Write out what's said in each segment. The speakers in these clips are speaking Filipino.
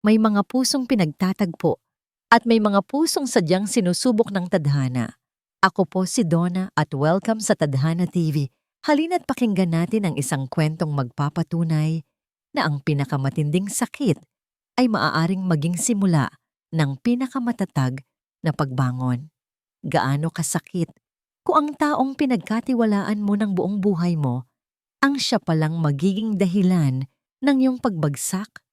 may mga pusong pinagtatagpo at may mga pusong sadyang sinusubok ng tadhana. Ako po si Donna at welcome sa Tadhana TV. Halina't pakinggan natin ang isang kwentong magpapatunay na ang pinakamatinding sakit ay maaaring maging simula ng pinakamatatag na pagbangon. Gaano kasakit kung ang taong pinagkatiwalaan mo ng buong buhay mo ang siya palang magiging dahilan ng iyong pagbagsak?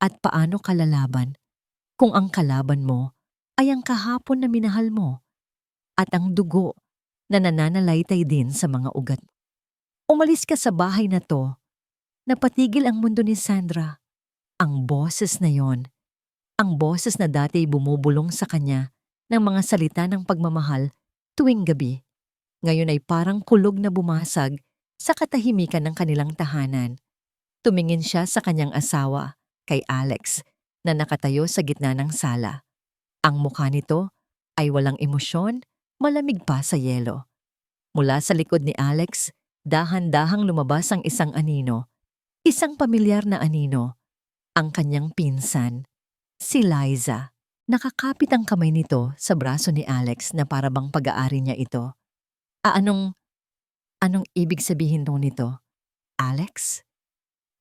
At paano kalalaban kung ang kalaban mo ay ang kahapon na minahal mo at ang dugo na nananalaytay din sa mga ugat? Umalis ka sa bahay na to, napatigil ang mundo ni Sandra. Ang boses na yon, ang boses na dati bumubulong sa kanya ng mga salita ng pagmamahal tuwing gabi, ngayon ay parang kulog na bumasag sa katahimikan ng kanilang tahanan. Tumingin siya sa kanyang asawa, kay Alex, na nakatayo sa gitna ng sala. Ang mukha nito ay walang emosyon, malamig pa sa yelo. Mula sa likod ni Alex, dahan-dahang lumabas ang isang anino, isang pamilyar na anino, ang kanyang pinsan, si Liza. Nakakapit ang kamay nito sa braso ni Alex na parabang pag-aari niya ito. Anong ibig sabihin nito, Alex?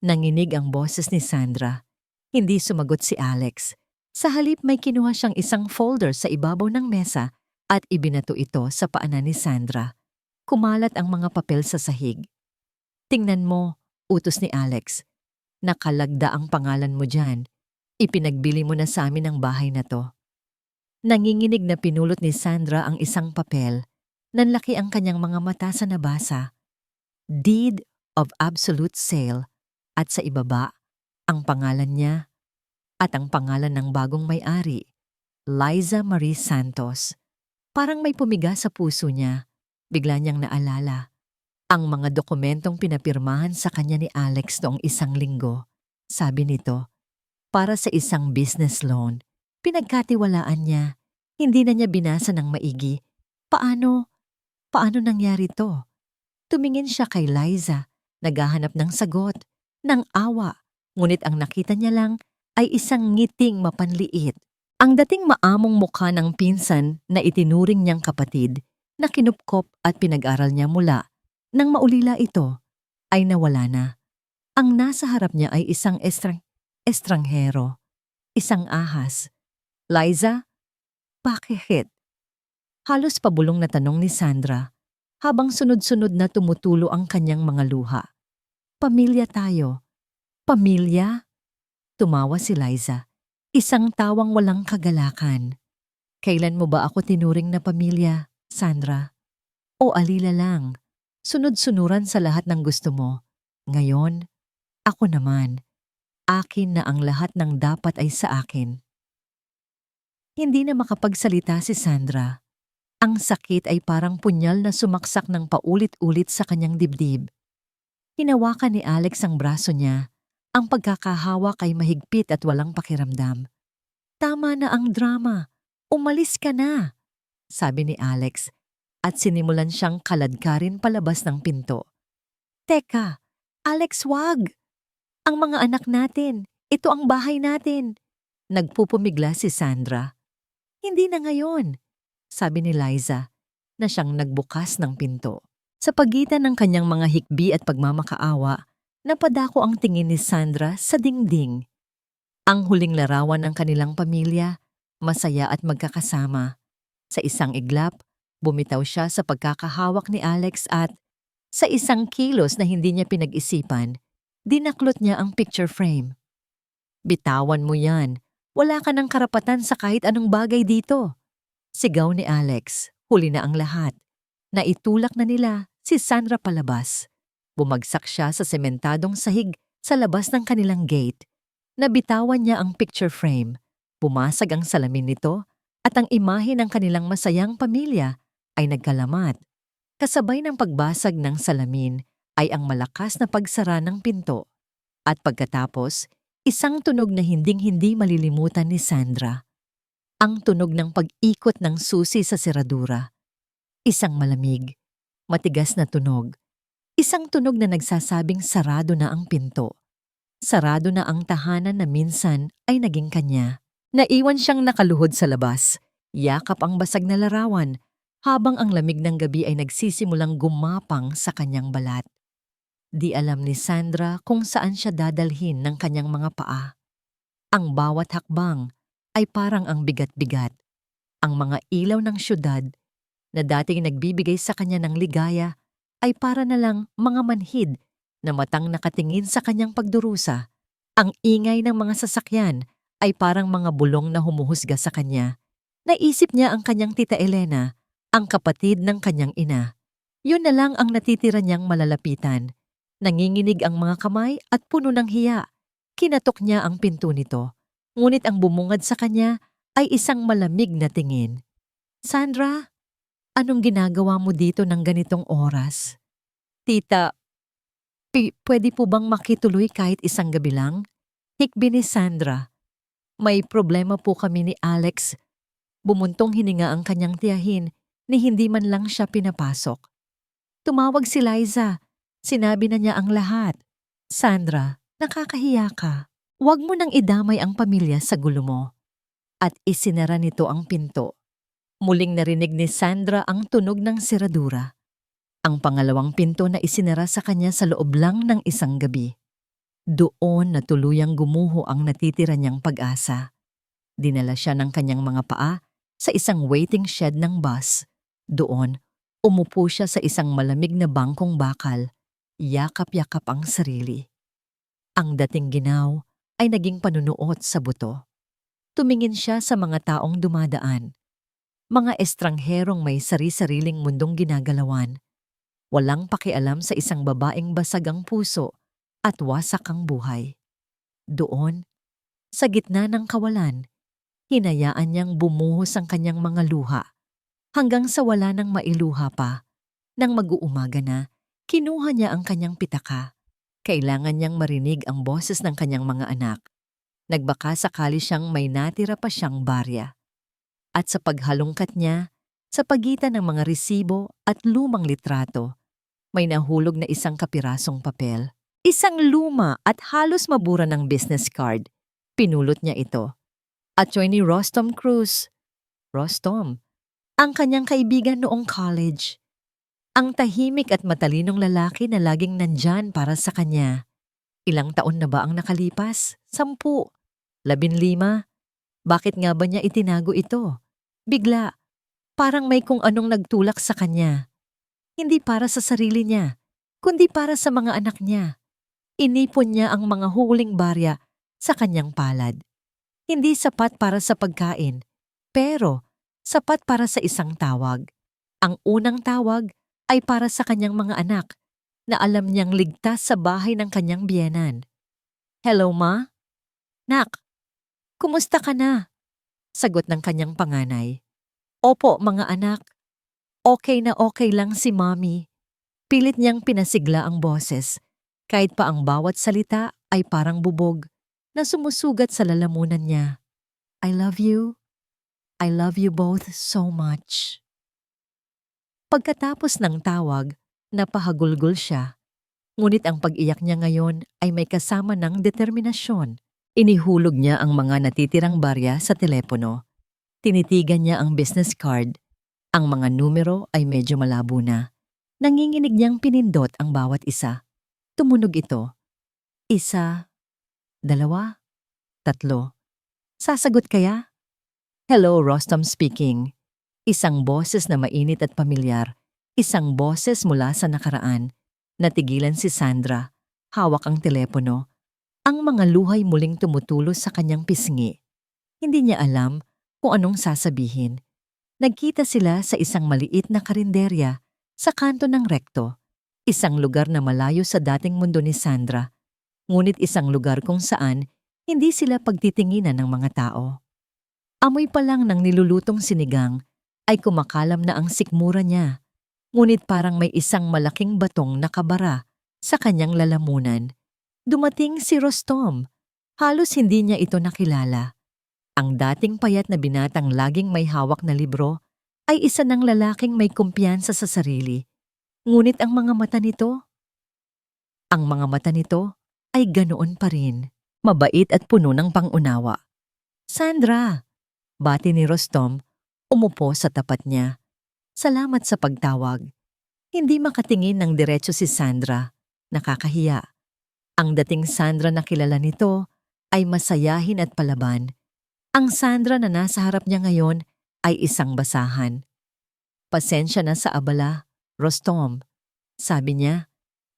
Nanginig ang boses ni Sandra. Hindi sumagot si Alex. Sa halip may kinuha siyang isang folder sa ibabaw ng mesa at ibinato ito sa paanan ni Sandra. Kumalat ang mga papel sa sahig. Tingnan mo, utos ni Alex. Nakalagda ang pangalan mo dyan. Ipinagbili mo na sa amin ang bahay na to. Nanginginig na pinulot ni Sandra ang isang papel. Nanlaki ang kanyang mga mata sa nabasa. Deed of Absolute Sale. At sa ibaba, ang pangalan niya at ang pangalan ng bagong may-ari, Liza Marie Santos. Parang may pumiga sa puso niya. Bigla niyang naalala ang mga dokumentong pinapirmahan sa kanya ni Alex noong 1 linggo. Sabi nito, para sa isang business loan. Pinagkatiwalaan niya. Hindi na niya binasa ng maigi. Paano nangyari to? Tumingin siya kay Liza, naghahanap ng sagot, ng awa. Ngunit ang nakita niya lang ay isang ngiting mapanliit. Ang dating maamong mukha ng pinsan na itinuring niyang kapatid na kinupkop at pinag-aral niya mula nang maulila ito ay nawala na. Ang nasa harap niya ay isang estranghero, isang ahas. Liza, bakit? Halos pabulong na tanong ni Sandra habang sunod-sunod na tumutulo ang kanyang mga luha. Pamilya tayo. Pamilya? Tumawa si Liza. Isang tawang walang kagalakan. Kailan mo ba ako tinuring na pamilya, Sandra? O alila lang, sunod-sunuran sa lahat ng gusto mo. Ngayon, ako naman. Akin na ang lahat ng dapat ay sa akin. Hindi na makapagsalita si Sandra. Ang sakit ay parang punyal na sumaksak ng paulit-ulit sa kanyang dibdib. Hinawakan ni Alex ang braso niya. Ang pagkakahawak ay mahigpit at walang pakiramdam. Tama na ang drama. Umalis ka na, sabi ni Alex at sinimulan siyang kaladkarin palabas ng pinto. Teka, Alex, wag! Ang mga anak natin, ito ang bahay natin. Nagpupumigla si Sandra. Hindi na ngayon, sabi ni Liza na siyang nagbukas ng pinto. Sa pagitan ng kanyang mga hikbi at pagmamakaawa, napadako ang tingin ni Sandra sa dingding. Ang huling larawan ng kanilang pamilya, masaya at magkakasama. Sa isang iglap, bumitaw siya sa pagkakahawak ni Alex at, sa isang kilos na hindi niya pinag-isipan, dinaklot niya ang picture frame. Bitawan mo yan. Wala ka ng karapatan sa kahit anong bagay dito. Sigaw ni Alex, huli na ang lahat. Naitulak na nila si Sandra palabas. Bumagsak siya sa sementadong sahig sa labas ng kanilang gate. Nabitawan niya ang picture frame. Bumasag ang salamin nito at ang imahe ng kanilang masayang pamilya ay nagkalamat. Kasabay ng pagbasag ng salamin ay ang malakas na pagsara ng pinto. At pagkatapos, isang tunog na hinding-hindi malilimutan ni Sandra. Ang tunog ng pag-ikot ng susi sa seradura. Isang malamig, matigas na tunog. Isang tunog na nagsasabing sarado na ang pinto. Sarado na ang tahanan na minsan ay naging kanya. Naiwan siyang nakaluhod sa labas. Yakap ang basag na larawan habang ang lamig ng gabi ay nagsisimulang gumapang sa kanyang balat. Di alam ni Sandra kung saan siya dadalhin ng kanyang mga paa. Ang bawat hakbang ay parang ang bigat-bigat. Ang mga ilaw ng syudad na dating nagbibigay sa kanya ng ligaya ay para na lang mga manhid na matang nakatingin sa kanyang pagdurusa. Ang ingay ng mga sasakyan ay parang mga bulong na humuhusga sa kanya. Naisip niya ang kanyang tita Elena, ang kapatid ng kanyang ina. Yun na lang ang natitira niyang malalapitan. Nanginginig ang mga kamay at puno ng hiya. Kinatok niya ang pinto nito. Ngunit ang bumungad sa kanya ay isang malamig na tingin. Sandra, anong ginagawa mo dito ng ganitong oras? Tita, pwede po bang makituloy kahit isang gabi lang? Hikbi ni Sandra. May problema po kami ni Alex. Bumuntong hininga ang kanyang tiyahin ni hindi man lang siya pinapasok. Tumawag si Liza. Sinabi na niya ang lahat. Sandra, nakakahiya ka. Huwag mo nang idamay ang pamilya sa gulo mo. At isinara nito ang pinto. Muling narinig ni Sandra ang tunog ng seradura. Ang pangalawang pinto na isinara sa kanya sa loob lang ng isang gabi. Doon na tuluyang gumuho ang natitira niyang pag-asa. Dinala siya ng kanyang mga paa sa isang waiting shed ng bus. Doon, umupo siya sa isang malamig na bangkong bakal. Yakap-yakap ang sarili. Ang dating ginaw ay naging panunuot sa buto. Tumingin siya sa mga taong dumadaan. Mga estrangherong may sari-sariling mundong ginagalawan. Walang pakialam sa isang babaeng basag ang puso at wasak ang buhay. Doon, sa gitna ng kawalan, hinayaan niyang bumuhos ang kanyang mga luha hanggang sa wala nang mailuha pa. Nang mag-uumaga na, kinuha niya ang kanyang pitaka. Kailangan niyang marinig ang boses ng kanyang mga anak. Nagbaka sakali siyang may natira pa siyang barya. At sa paghalongkat niya, sa pagitan ng mga resibo at lumang litrato, may nahulog na isang kapirasong papel. Isang luma at halos mabura ng business card. Pinulot niya ito. Attorney Rostom Cruz. Rostom, ang kanyang kaibigan noong college. Ang tahimik at matalinong lalaki na laging nandyan para sa kanya. Ilang taon na ba ang nakalipas? 10, 15? Bakit nga ba niya itinago ito? Bigla, parang may kung anong nagtulak sa kanya. Hindi para sa sarili niya, kundi para sa mga anak niya. Inipon niya ang mga huling barya sa kanyang palad. Hindi sapat para sa pagkain, pero sapat para sa isang tawag. Ang unang tawag ay para sa kanyang mga anak na alam niyang ligtas sa bahay ng kanyang biyenan. Hello, Ma? Nak, kumusta ka na? Sagot ng kanyang panganay. Opo, mga anak. Okay na okay lang si Mommy. Pilit niyang pinasigla ang boses, kahit pa ang bawat salita ay parang bubog na sumusugat sa lalamunan niya. I love you. I love you both so much. Pagkatapos ng tawag, napahagulgol siya. Ngunit ang pag-iyak niya ngayon ay may kasama ng determinasyon. Inihulog niya ang mga natitirang barya sa telepono. Tinitigan niya ang business card. Ang mga numero ay medyo malabo na. Nanginginig niyang pinindot ang bawat isa. Tumunog ito. 1, 2, 3. Sasagot kaya? Hello, Rostom speaking. Isang boses na mainit at pamilyar. Isang boses mula sa nakaraan. Natigilan si Sandra. Hawak ang telepono. Ang mga luhay muling tumutulos sa kanyang pisngi. Hindi niya alam kung anong sasabihin. Nagkita sila sa isang maliit na karinderya sa kanto ng rekto. Isang lugar na malayo sa dating mundo ni Sandra. Ngunit isang lugar kung saan hindi sila pagtitinginan ng mga tao. Amoy pa lang ng nilulutong sinigang ay kumakalam na ang sikmura niya. Ngunit parang may isang malaking batong nakabara sa kanyang lalamunan. Dumating si Rostom. Halos hindi niya ito nakilala. Ang dating payat na binatang laging may hawak na libro ay isa ng lalaking may kumpiyansa sa sarili. Ngunit ang mga mata nito ay ganoon pa rin, mabait at puno ng pangunawa. Sandra! Bati ni Rostom, umupo sa tapat niya. Salamat sa pagtawag. Hindi makatingin ng diretso si Sandra. Nakakahiya. Ang dating Sandra na kilala nito ay masayahin at palaban. Ang Sandra na nasa harap niya ngayon ay isang basahan. Pasensya na sa abala, Rostom. Sabi niya,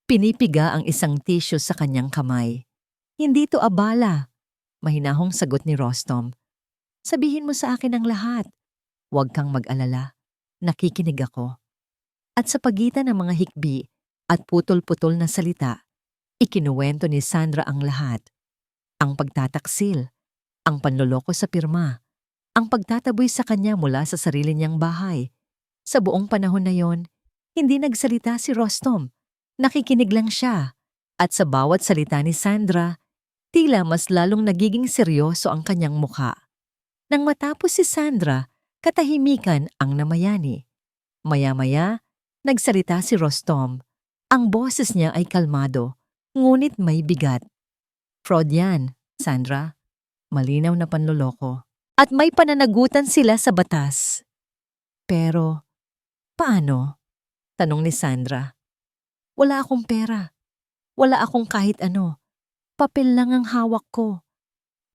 pinipiga ang isang tissue sa kanyang kamay. Hindi to abala, mahinahong sagot ni Rostom. Sabihin mo sa akin ang lahat. Huwag kang mag-alala. Nakikinig ako. At sa pagitan ng mga hikbi at putol-putol na salita, ikinuwento ni Sandra ang lahat. Ang pagtataksil, ang panloloko sa pirma, ang pagtataboy sa kanya mula sa sarili niyang bahay. Sa buong panahon na yon, hindi nagsalita si Rostom. Nakikinig lang siya. At sa bawat salita ni Sandra, tila mas lalong nagiging seryoso ang kanyang mukha. Nang matapos si Sandra, katahimikan ang namayani. Maya-maya, nagsalita si Rostom. Ang boses niya ay kalmado, ngunit may bigat. Fraud yan, Sandra. Malinaw na panloloko. At may pananagutan sila sa batas. Pero, paano? Tanong ni Sandra. Wala akong pera. Wala akong kahit ano. Papel lang ang hawak ko.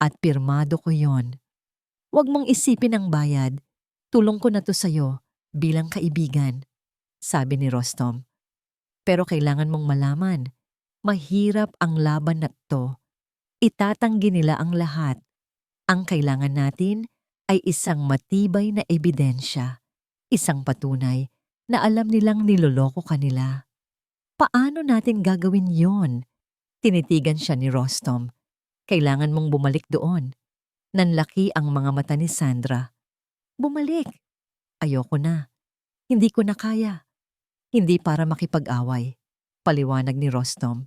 At pirmado ko yon. Huwag mong isipin ang bayad. Tulong ko na to sa'yo bilang kaibigan, sabi ni Rostom. Pero kailangan mong malaman, mahirap ang laban na to. Itatanggi nila ang lahat. Ang kailangan natin ay isang matibay na ebidensya, isang patunay na alam nilang niloloko kanila. Paano natin gagawin yon? Tinitigan siya ni Rostom. Kailangan mong bumalik doon. Nanlaki ang mga mata ni Sandra. Bumalik. Ayoko na. Hindi ko na kaya. Hindi para makipag-away. Paliwanag ni Rostom.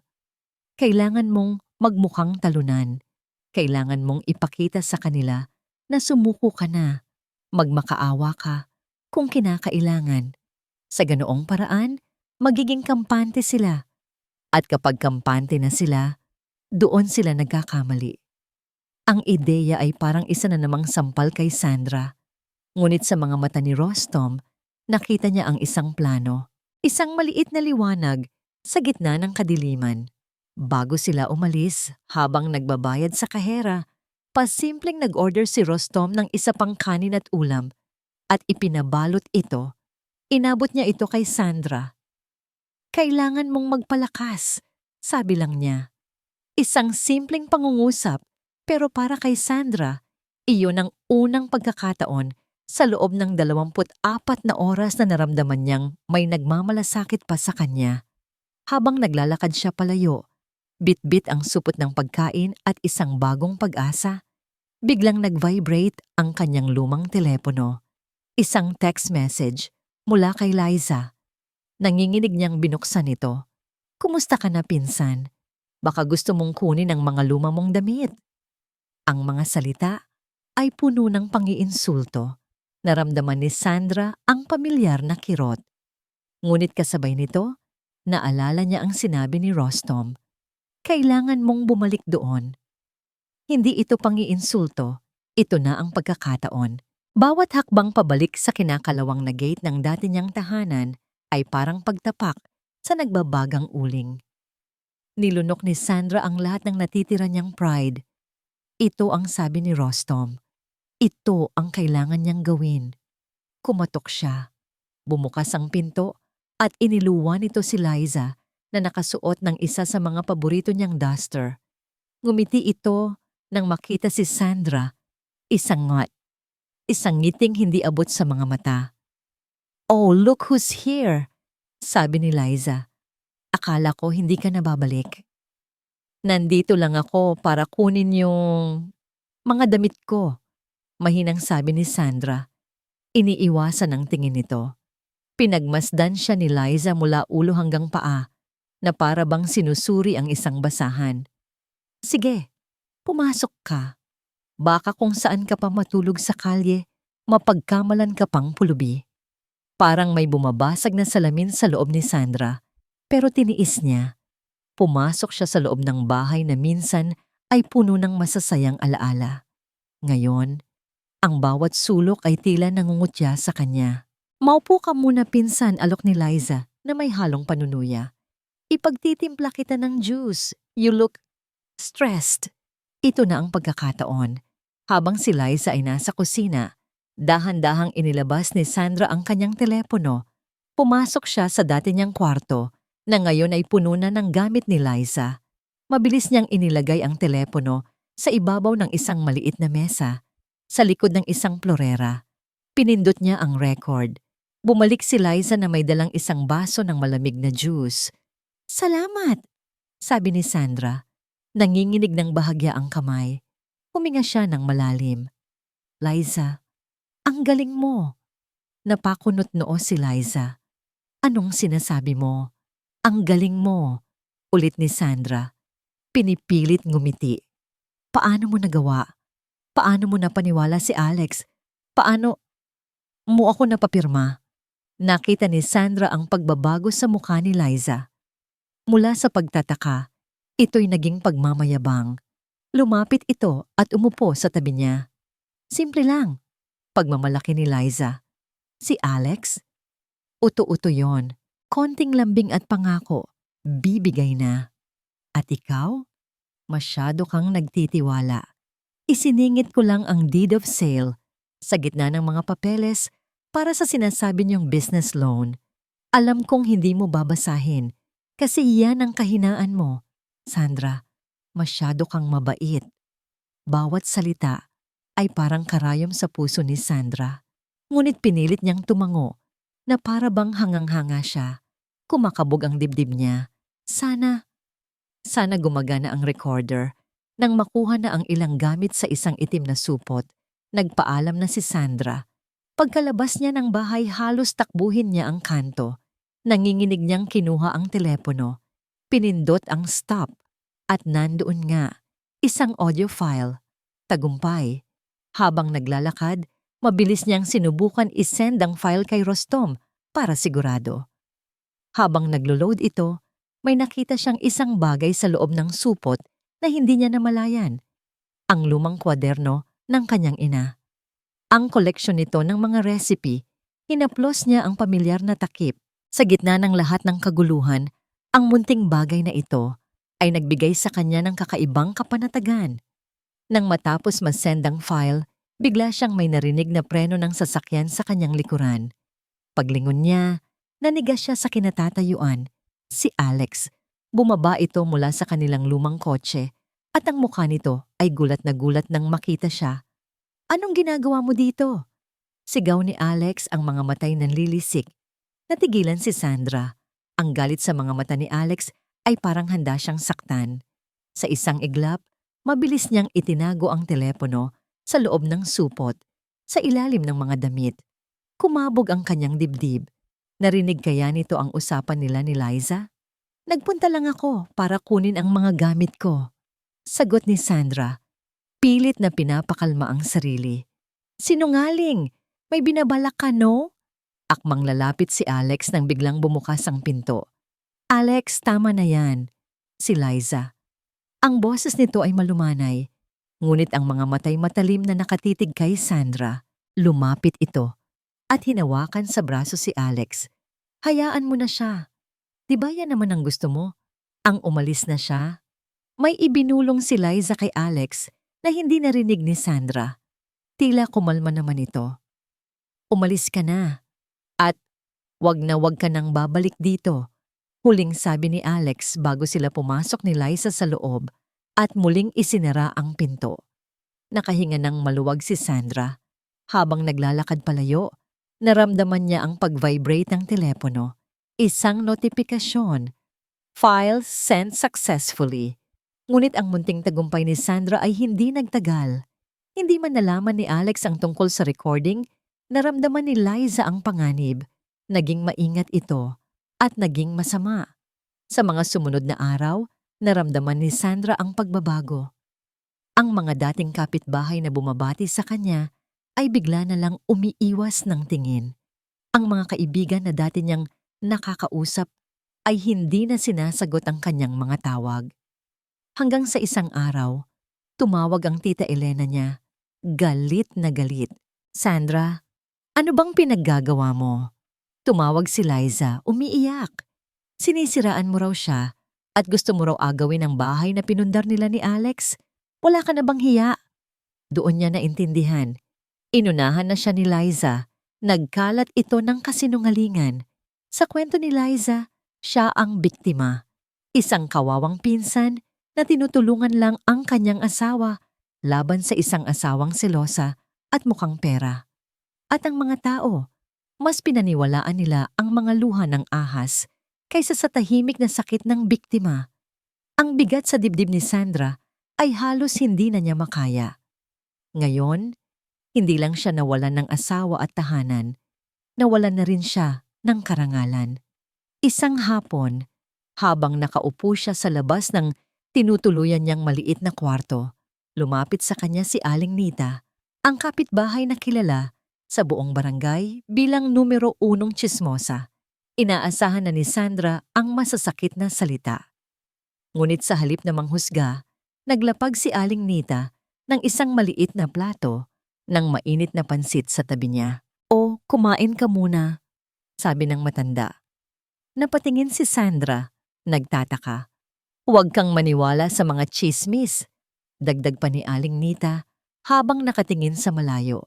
Kailangan mong magmukhang talunan. Kailangan mong ipakita sa kanila na sumuko ka na. Magmakaawa ka kung kinakailangan. Sa ganoong paraan, magiging kampante sila. At kapag kampante na sila, doon sila nagkakamali. Ang ideya ay parang isa na namang sampal kay Sandra. Ngunit sa mga mata ni Rostom, nakita niya ang isang plano. Isang maliit na liwanag sa gitna ng kadiliman. Bago sila umalis, habang nagbabayad sa kahera, pasimpleng nag-order si Rostom ng isa pang kanin at ulam at ipinabalot ito. Inabot niya ito kay Sandra. Kailangan mong magpalakas, sabi lang niya. Isang simpleng pangungusap, pero para kay Sandra, iyon ang unang pagkakataon sa loob ng 24 na oras na naramdaman niyang may nagmamalasakit pa sa kanya. Habang naglalakad siya palayo, bit-bit ang supot ng pagkain at isang bagong pag-asa, biglang nag-vibrate ang kanyang lumang telepono. Isang text message mula kay Liza. Nanginginig niyang binuksan ito. Kumusta ka na, pinsan? Baka gusto mong kunin ang mga luma mong damit. Ang mga salita ay puno ng pangiinsulto. Naramdaman ni Sandra ang pamilyar na kirot. Ngunit kasabay nito, naalala niya ang sinabi ni Rostom. Kailangan mong bumalik doon. Hindi ito pangiinsulto, ito na ang pagkakataon. Bawat hakbang pabalik sa kinakalawang na gate ng dati niyang tahanan ay parang pagtapak sa nagbabagang uling. Nilunok ni Sandra ang lahat ng natitira niyang pride. Ito ang sabi ni Rostom. Ito ang kailangan niyang gawin. Kumatok siya. Bumukas ang pinto at iniluwan nito si Liza na nakasuot ng isa sa mga paborito niyang duster. Ngumiti ito nang makita si Sandra. Isang ngiting hindi abot sa mga mata. Oh, look who's here, sabi ni Liza. Akala ko hindi ka na babalik. Nandito lang ako para kunin yung mga damit ko, mahinang sabi ni Sandra. Iniiwasan ang tingin nito. Pinagmasdan siya ni Liza mula ulo hanggang paa na para bang sinusuri ang isang basahan. Sige, pumasok ka. Baka kung saan ka pa matulog sa kalye, mapagkamalan ka pang pulubi. Parang may bumabasag na salamin sa loob ni Sandra, pero tiniis niya. Pumasok siya sa loob ng bahay na minsan ay puno ng masasayang alaala. Ngayon, ang bawat sulok ay tila nangungutya sa kanya. "Maupo ka muna, pinsan," alok ni Liza na may halong panunuya. "Ipagtitimpla kita ng juice. You look stressed." Ito na ang pagkakataon. Habang si Liza ay nasa kusina, dahan-dahang inilabas ni Sandra ang kanyang telepono. Pumasok siya sa dati niyang kwarto na ngayon ay puno na ng gamit ni Liza. Mabilis niyang inilagay ang telepono sa ibabaw ng isang maliit na mesa, sa likod ng isang plorera. Pinindot niya ang record. Bumalik si Liza na may dalang isang baso ng malamig na juice. "Salamat," sabi ni Sandra. Nanginginig ng bahagya ang kamay. Huminga siya ng malalim. "Liza, ang galing mo." Napakunot noo si Liza. "Anong sinasabi mo?" "Ang galing mo," ulit ni Sandra. Pinipilit ngumiti. "Paano mo nagawa? Paano mo napaniwala si Alex? Paano mo ako napapirma?" Nakita ni Sandra ang pagbabago sa mukha ni Liza. Mula sa pagtataka, ito'y naging pagmamayabang. Lumapit ito at umupo sa tabi niya. "Simple lang," pagmamalaki ni Liza. "Si Alex? Uto-uto yon. Konting lambing at pangako, bibigay na. At ikaw? Masyado kang nagtitiwala. Isiningit ko lang ang deed of sale sa gitna ng mga papeles para sa sinasabi niyong business loan. Alam kong hindi mo babasahin kasi yan ang kahinaan mo. Sandra, masyado kang mabait." Bawat salita ay parang karayom sa puso ni Sandra. Ngunit pinilit niyang tumango na para bang hangang-hanga siya. Kumakabog ang dibdib niya. Sana gumagana ang recorder. Nang makuha na ang ilang gamit sa isang itim na supot, nagpaalam na si Sandra. Pagkalabas niya ng bahay, halos takbuhin niya ang kanto. Nanginginig niyang kinuha ang telepono. Pinindot ang stop at nandoon nga, isang audio file. Tagumpay. Habang naglalakad, mabilis niyang sinubukan isend ang file kay Rostom para sigurado. Habang naglo-load ito, may nakita siyang isang bagay sa loob ng supot na hindi niya namalayan. Ang lumang kwaderno ng kanyang ina. Ang koleksyon nito ng mga recipe, hinaplos niya ang pamilyar na takip. Sa gitna ng lahat ng kaguluhan, ang munting bagay na ito ay nagbigay sa kanya ng kakaibang kapanatagan. Nang matapos masend ang file, bigla siyang may narinig na preno ng sasakyan sa kanyang likuran. Paglingon niya, nanigas siya sa kinatatayuan. Si Alex. Bumaba ito mula sa kanilang lumang kotse at ang mukha nito ay gulat na gulat nang makita siya. "Anong ginagawa mo dito?" Sigaw ni Alex, ang mga matay nanlilisik. Natigilan si Sandra. Ang galit sa mga mata ni Alex ay parang handa siyang saktan. Sa isang iglap, mabilis niyang itinago ang telepono sa loob ng supot, sa ilalim ng mga damit. Kumabog ang kanyang dibdib. Narinig kaya nito ang usapan nila ni Liza? "Nagpunta lang ako para kunin ang mga gamit ko," sagot ni Sandra. Pilit na pinapakalma ang sarili. "Sinungaling! May binabalak ka, no?" Akmang lalapit si Alex nang biglang bumukas ang pinto. "Alex, tama na yan." Si Liza. Ang boses nito ay malumanay. Ngunit ang mga matay matalim na nakatitig kay Sandra. Lumapit ito at hinawakan sa braso si Alex. "Hayaan mo na siya. Di ba yan naman ang gusto mo? Ang umalis na siya?" May ibinulong si Liza kay Alex na hindi narinig ni Sandra. Tila kumalma naman ito. "Umalis ka na. At wag na wag ka nang babalik dito." Huling sabi ni Alex bago sila pumasok ni Liza sa loob at muling isinara ang pinto. Nakahinga ng maluwag si Sandra. Habang naglalakad palayo, naramdaman niya ang pag-vibrate ng telepono. Isang notifikasyon. "File sent successfully." Ngunit ang munting tagumpay ni Sandra ay hindi nagtagal. Hindi man nalaman ni Alex ang tungkol sa recording, naramdaman ni Liza ang panganib. Naging maingat ito at naging masama. Sa mga sumunod na araw, naramdaman ni Sandra ang pagbabago. Ang mga dating kapitbahay na bumabati sa kanya ay bigla na lang umiiwas ng tingin. Ang mga kaibigan na dati niyang nakakausap ay hindi na sinasagot ang kanyang mga tawag. Hanggang sa isang araw, tumawag ang tita Elena niya. Galit na galit. "Sandra, ano bang pinaggagawa mo?" Tumawag si Liza, umiiyak. Sinisiraan mo raw siya at gusto mo raw agawin ang bahay na pinundar nila ni Alex. Wala ka na bang hiya? Doon niya naintindihan. Inunahan na siya ni Liza. Nagkalat ito ng kasinungalingan. Sa kwento ni Liza, siya ang biktima. Isang kawawang pinsan na tinutulungan lang ang kanyang asawa laban sa isang asawang selosa at mukhang pera. At ang mga tao, mas pinaniwalaan nila ang mga luha ng ahas kaysa sa tahimik na sakit ng biktima. Ang bigat sa dibdib ni Sandra ay halos hindi na niya makaya. Ngayon, hindi lang siya nawalan ng asawa at tahanan, nawalan na rin siya ng karangalan. Isang hapon, habang nakaupo siya sa labas ng tinutuluyan niyang maliit na kwarto, lumapit sa kanya si Aling Nita, ang kapitbahay na kilala sa buong barangay bilang numero 1 tsismosa. Inaasahan na ni Sandra ang masasakit na salita. Ngunit sa halip na manghusga, naglapag si Aling Nita ng isang maliit na plato ng mainit na pansit sa tabi niya. "O, kumain ka muna," sabi ng matanda. Napatingin si Sandra, nagtataka. "Huwag kang maniwala sa mga chismis," dagdag pa ni Aling Nita habang nakatingin sa malayo.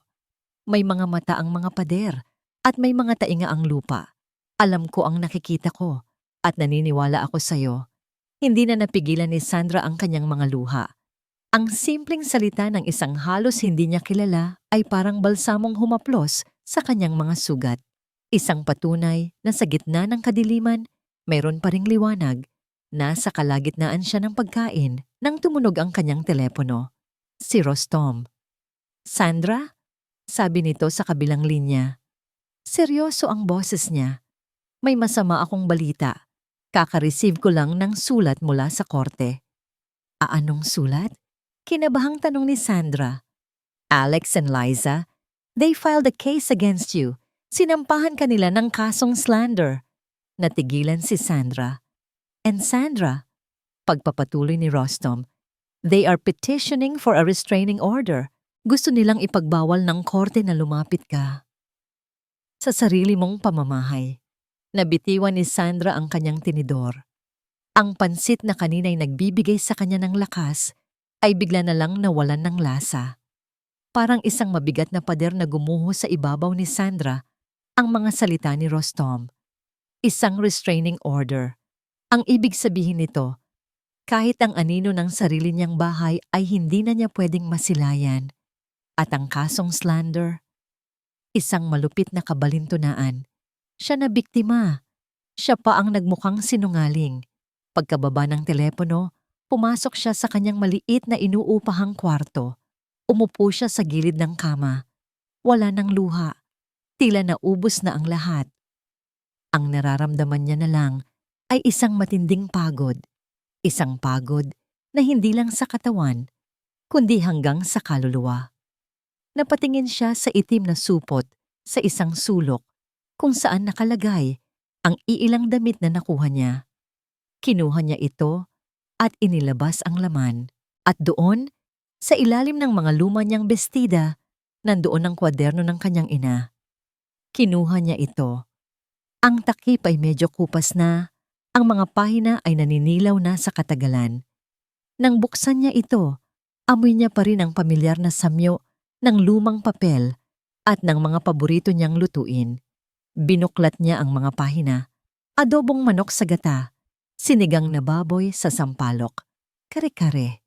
"May mga mata ang mga pader at may mga tainga ang lupa. Alam ko ang nakikita ko at naniniwala ako sa'yo." Hindi na napigilan ni Sandra ang kanyang mga luha. Ang simpleng salita ng isang halos hindi niya kilala ay parang balsamong humaplos sa kanyang mga sugat. Isang patunay na sa gitna ng kadiliman, mayroon pa ring liwanag. Nasa kalagitnaan siya ng pagkain nang tumunog ang kanyang telepono. Si Rostom. "Sandra?" sabi nito sa kabilang linya. Seryoso ang boses niya. "May masama akong balita. Kaka-receive ko lang ng sulat mula sa korte." "Anong sulat?" Kinabahang tanong ni Sandra. "Alex and Liza, they filed a case against you. Sinampahan kanila ng kasong slander." Natigilan si Sandra. "And Sandra," pagpapatuloy ni Rostom, "they are petitioning for a restraining order. Gusto nilang ipagbawal ng korte na lumapit ka." Sa sarili mong pamamahay, nabitiwan ni Sandra ang kanyang tinidor. Ang pansit na kanina'y nagbibigay sa kanya ng lakas ay bigla na lang nawalan ng lasa. Parang isang mabigat na pader na gumuho sa ibabaw ni Sandra ang mga salita ni Rostom. Isang restraining order. Ang ibig sabihin nito, kahit ang anino ng sarili niyang bahay ay hindi na niya pwedeng masilayan. At ang kasong slander, isang malupit na kabalintunaan. Siya na biktima. Siya pa ang nagmukhang sinungaling. Pagkababa ng telepono, pumasok siya sa kanyang maliit na inuupahang kwarto. Umupo siya sa gilid ng kama. Wala ng luha. Tila naubos na ang lahat. Ang nararamdaman niya na lang ay isang matinding pagod. Isang pagod na hindi lang sa katawan, kundi hanggang sa kaluluwa. Napatingin siya sa itim na supot sa isang sulok kung saan nakalagay ang iilang damit na nakuha niya. Kinuha niya ito at inilabas ang laman. At doon, sa ilalim ng mga luma niyang bestida, nandoon ang kwaderno ng kanyang ina. Kinuha niya ito. Ang takip ay medyo kupas na, ang mga pahina ay naninilaw na sa katagalan. Nang buksan niya ito, amoy niya pa rin ang pamilyar na samyo ng lumang papel at ng mga paborito niyang lutuin. Binuklat niya ang mga pahina. Adobong manok sa gata, sinigang na baboy sa sampalok, kare-kare.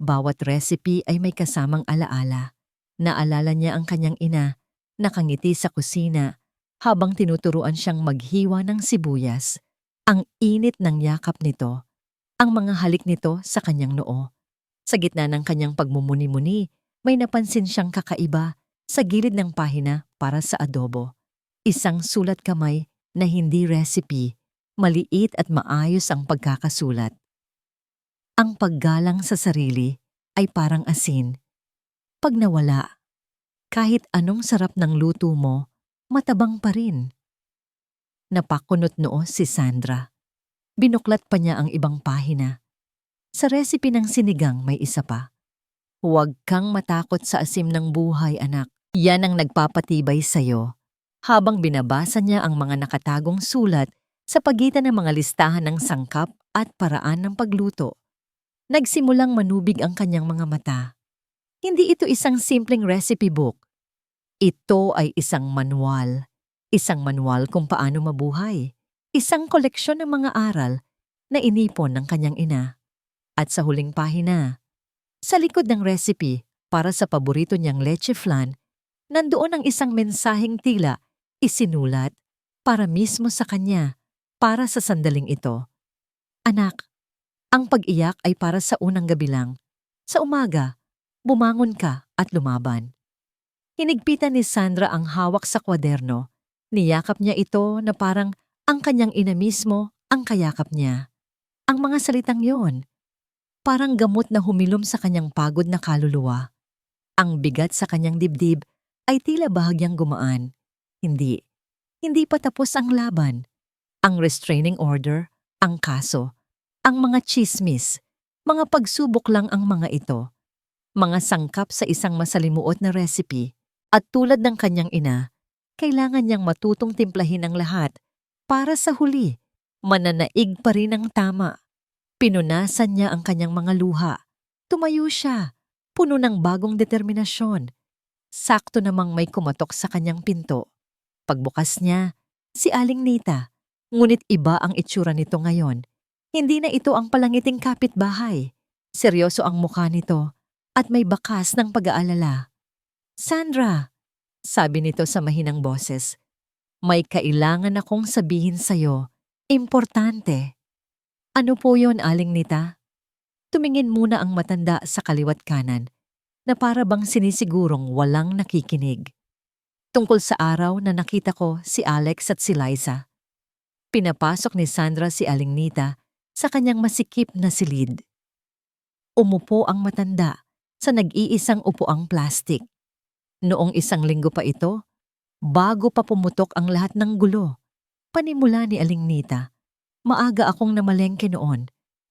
Bawat recipe ay may kasamang alaala. Naalala niya ang kanyang ina, nakangiti sa kusina, habang tinuturuan siyang maghiwa ng sibuyas. Ang init ng yakap nito, ang mga halik nito sa kanyang noo. Sa gitna ng kanyang pagmumuni-muni, may napansin siyang kakaiba sa gilid ng pahina para sa adobo. Isang sulat kamay na hindi recipe, maliit at maayos ang pagkakasulat. Ang paggalang sa sarili ay parang asin. Pag nawala, kahit anong sarap ng luto mo, matabang pa rin. Napakunot noo si Sandra. Binuklat pa niya ang ibang pahina. Sa recipe ng sinigang may isa pa. Huwag kang matakot sa asim ng buhay, anak. Yan ang nagpapatibay sa'yo. Habang binabasa niya ang mga nakatagong sulat sa pagitan ng mga listahan ng sangkap at paraan ng pagluto, nagsimulang manubig ang kanyang mga mata. Hindi ito isang simpleng recipe book. Ito ay isang manual. Isang manual kung paano mabuhay. Isang koleksyon ng mga aral na inipon ng kanyang ina. At sa huling pahina, sa likod ng recipe para sa paborito niyang leche flan, nandoon ang isang mensaheng tila isinulat para mismo sa kanya, para sa sandaling ito. Anak, ang pag-iyak ay para sa unang gabi lang. Sa umaga, bumangon ka at lumaban. Hinigpitan ni Sandra ang hawak sa kwaderno. Niyakap niya ito na parang ang kanyang ina mismo ang kayakap niya. Ang mga salitang yon, parang gamot na humilom sa kanyang pagod na kaluluwa. Ang bigat sa kanyang dibdib ay tila bahagyang gumaan. Hindi pa tapos ang laban. Ang restraining order, ang kaso, ang mga chismis, mga pagsubok lang ang mga ito. Mga sangkap sa isang masalimuot na recipe. At tulad ng kanyang ina, kailangan niyang matutong timplahin ang lahat para sa huli, mananaig pa rin ang tama. Pinunasan niya ang kanyang mga luha. Tumayo siya, puno ng bagong determinasyon. Sakto namang may kumatok sa kanyang pinto. Pagbukas niya, si Aling Nita. Ngunit iba ang itsura nito ngayon. Hindi na ito ang palangiting kapitbahay. Seryoso ang mukha nito at may bakas ng pag-aalala. Sandra, sabi nito sa mahinang boses, may kailangan akong sabihin sa'yo. Importante. Ano po yon, Aling Nita? Tumingin muna ang matanda sa kaliwat kanan na para bang sinisigurong walang nakikinig. Tungkol sa araw na nakita ko si Alex at si Liza. Pinapasok ni Sandra si Aling Nita sa kanyang masikip na silid. Umupo ang matanda sa nag-iisang upuang plastik. Noong 1 linggo pa ito, bago pa pumutok ang lahat ng gulo, panimula ni Aling Nita, maaga akong namalengke noon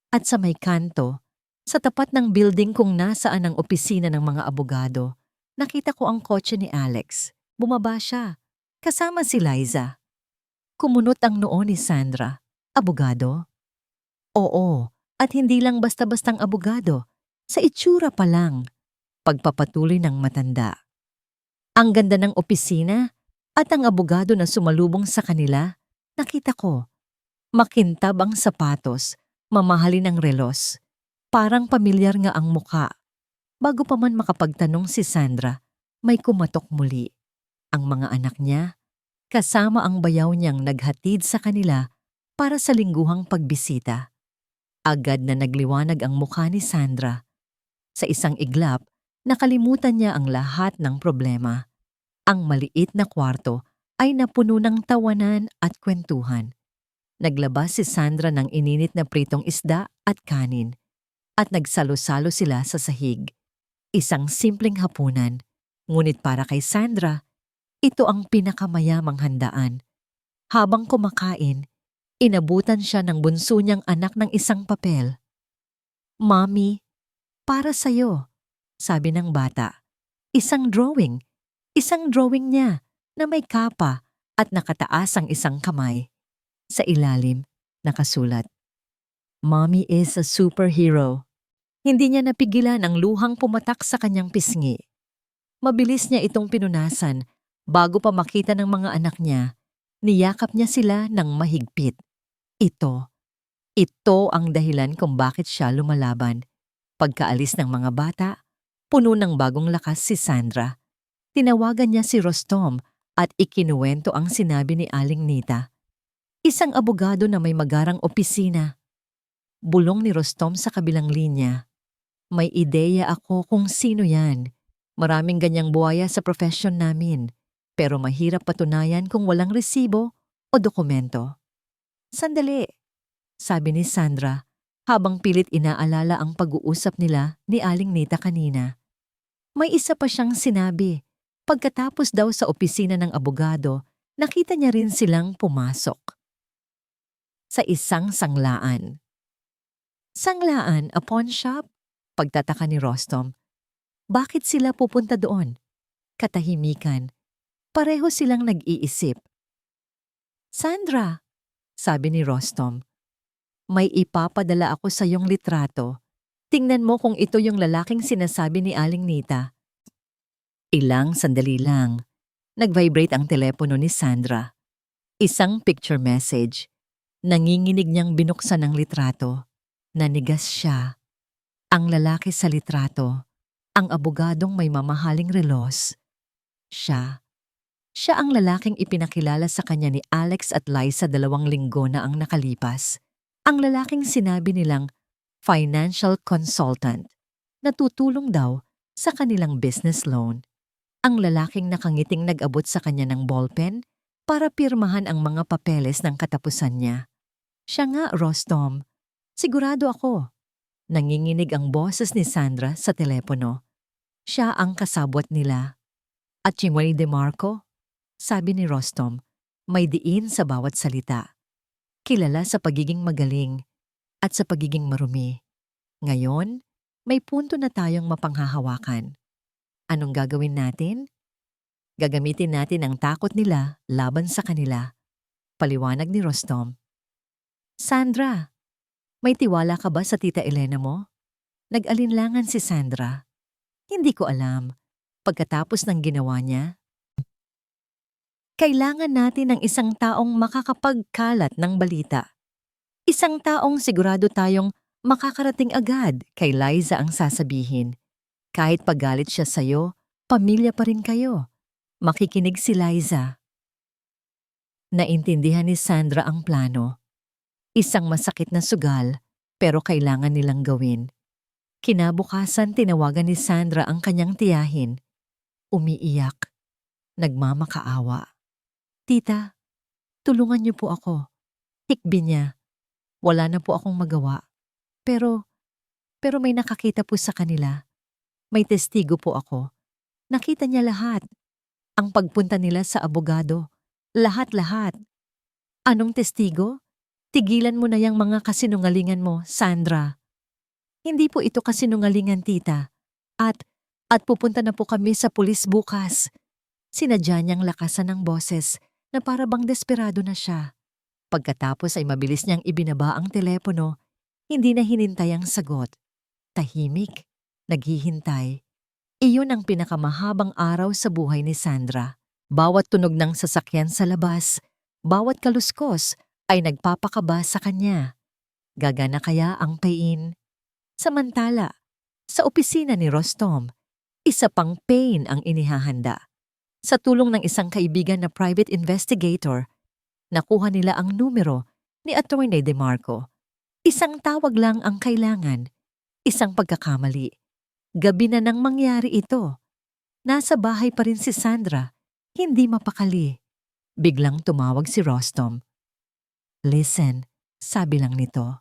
at sa may kanto, sa tapat ng building kung nasaan ang opisina ng mga abogado, nakita ko ang kotse ni Alex. Bumaba siya, kasama si Liza. Kumunot ang noo ni Sandra. Abogado? Oo, at hindi lang basta-bastang abogado. Sa itsura pa lang, pagpapatuloy ng matanda. Ang ganda ng opisina at ang abogado na sumalubong sa kanila, nakita ko. Makintab ang sapatos, mamahalin ang relos. Parang pamilyar nga ang muka. Bago pa man makapagtanong si Sandra, may kumatok muli. Ang mga anak niya, kasama ang bayaw niyang naghatid sa kanila para sa lingguhang pagbisita. Agad na nagliwanag ang mukha ni Sandra. Sa isang iglap, nakalimutan niya ang lahat ng problema. Ang maliit na kwarto ay napuno ng tawanan at kwentuhan. Naglabas si Sandra ng ininit na pritong isda at kanin at nagsalo-salo sila sa sahig. Isang simpleng hapunan, ngunit para kay Sandra, ito ang pinakamayamang handaan. Habang kumakain, inabutan siya ng bunso niyang anak ng isang papel. Mommy, para sa'yo, sabi ng bata. Isang drawing niya na may kapa at nakataas ang isang kamay. Sa ilalim, nakasulat, Mommy is a superhero. Hindi niya napigilan ang luhang pumatak sa kanyang pisngi. Mabilis niya itong pinunasan bago pa makita ng mga anak niya. Niyakap niya sila ng mahigpit. Ito ang dahilan kung bakit siya lumalaban. Pagkaalis ng mga bata, puno ng bagong lakas si Sandra. Tinawagan niya si Rostom at ikinuwento ang sinabi ni Aling Nita. Isang abogado na may magarang opisina. Bulong ni Rostom sa kabilang linya. May ideya ako kung sino yan. Maraming ganyang buhaya sa profesyon namin, pero mahirap patunayan kung walang resibo o dokumento. Sandali, sabi ni Sandra, habang pilit inaalala ang pag-uusap nila ni Aling Nita kanina. May isa pa siyang sinabi. Pagkatapos daw sa opisina ng abogado, nakita niya rin silang pumasok. sa isang sanglaan. Sanglaan, a pawn shop? Pagtataka ni Rostom. Bakit sila pupunta doon? Katahimikan. Pareho silang nag-iisip. Sandra, sabi ni Rostom, may ipapadala ako sa iyong litrato. Tingnan mo kung ito yung lalaking sinasabi ni Aling Nita. Ilang sandali lang. Nag-vibrate ang telepono ni Sandra. Isang picture message. Nanginginig niyang binuksan ang litrato. Nanigas siya. Ang lalaki sa litrato, ang abogadong may mamahaling relos. Siya ang lalaking ipinakilala sa kanya ni Alex at Liza 2 linggo na ang nakalipas. Ang lalaking sinabi nilang financial consultant na tutulong daw sa kanilang business loan. Ang lalaking nakangiting nag-abot sa kanya ng ballpen para pirmahan ang mga papeles ng katapusan niya. Siya nga, Rostom. Sigurado ako. Nanginginig ang boses ni Sandra sa telepono. Siya ang kasabwat nila. At Chimway DeMarco, sabi ni Rostom, may diin sa bawat salita. Kilala sa pagiging magaling at sa pagiging marumi. Ngayon, may punto na tayong mapanghahawakan. Anong gagawin natin? Gagamitin natin ang takot nila laban sa kanila. Paliwanag ni Rostom. Sandra, may tiwala ka ba sa Tita Elena mo? Nag-alinlangan si Sandra. Hindi ko alam. Pagkatapos ng ginawa niya, kailangan natin ng isang taong makakapagkalat ng balita. Isang taong sigurado tayong makakarating agad kay Liza ang sasabihin. Kahit pagalit siya sa'yo, pamilya pa rin kayo. Makikinig si Liza. Naintindihan ni Sandra ang plano. Isang masakit na sugal, pero kailangan nilang gawin. Kinabukasan tinawagan ni Sandra ang kanyang tiyahin. Umiiyak. Nagmamakaawa. Tita, tulungan niyo po ako. Hikbi niya. Wala na po akong magawa. Pero may nakakita po sa kanila. May testigo po ako. Nakita niya lahat. Ang pagpunta nila sa abogado. Lahat-lahat. Anong testigo? Tigilan mo na yung mga kasinungalingan mo, Sandra. Hindi po ito kasinungalingan, tita. At pupunta na po kami sa pulis bukas. Sinadya niyang lakasan ng boses na para bang desperado na siya. Pagkatapos ay mabilis niyang ibinaba ang telepono, hindi na hinintay ang sagot. Tahimik, naghihintay. Iyon ang pinakamahabang araw sa buhay ni Sandra. Bawat tunog ng sasakyan sa labas, bawat kaluskos ay nagpapakaba sa kanya. Gagana kaya ang pain? Samantala, sa opisina ni Rostom, isa pang pain ang inihahanda. Sa tulong ng isang kaibigan na private investigator, nakuha nila ang numero ni Atty. DeMarco. Isang tawag lang ang kailangan, isang pagkakamali. Gabi na nang mangyari ito. Nasa bahay pa rin si Sandra, hindi mapakali. Biglang tumawag si Rostom. Listen, sabi lang nito.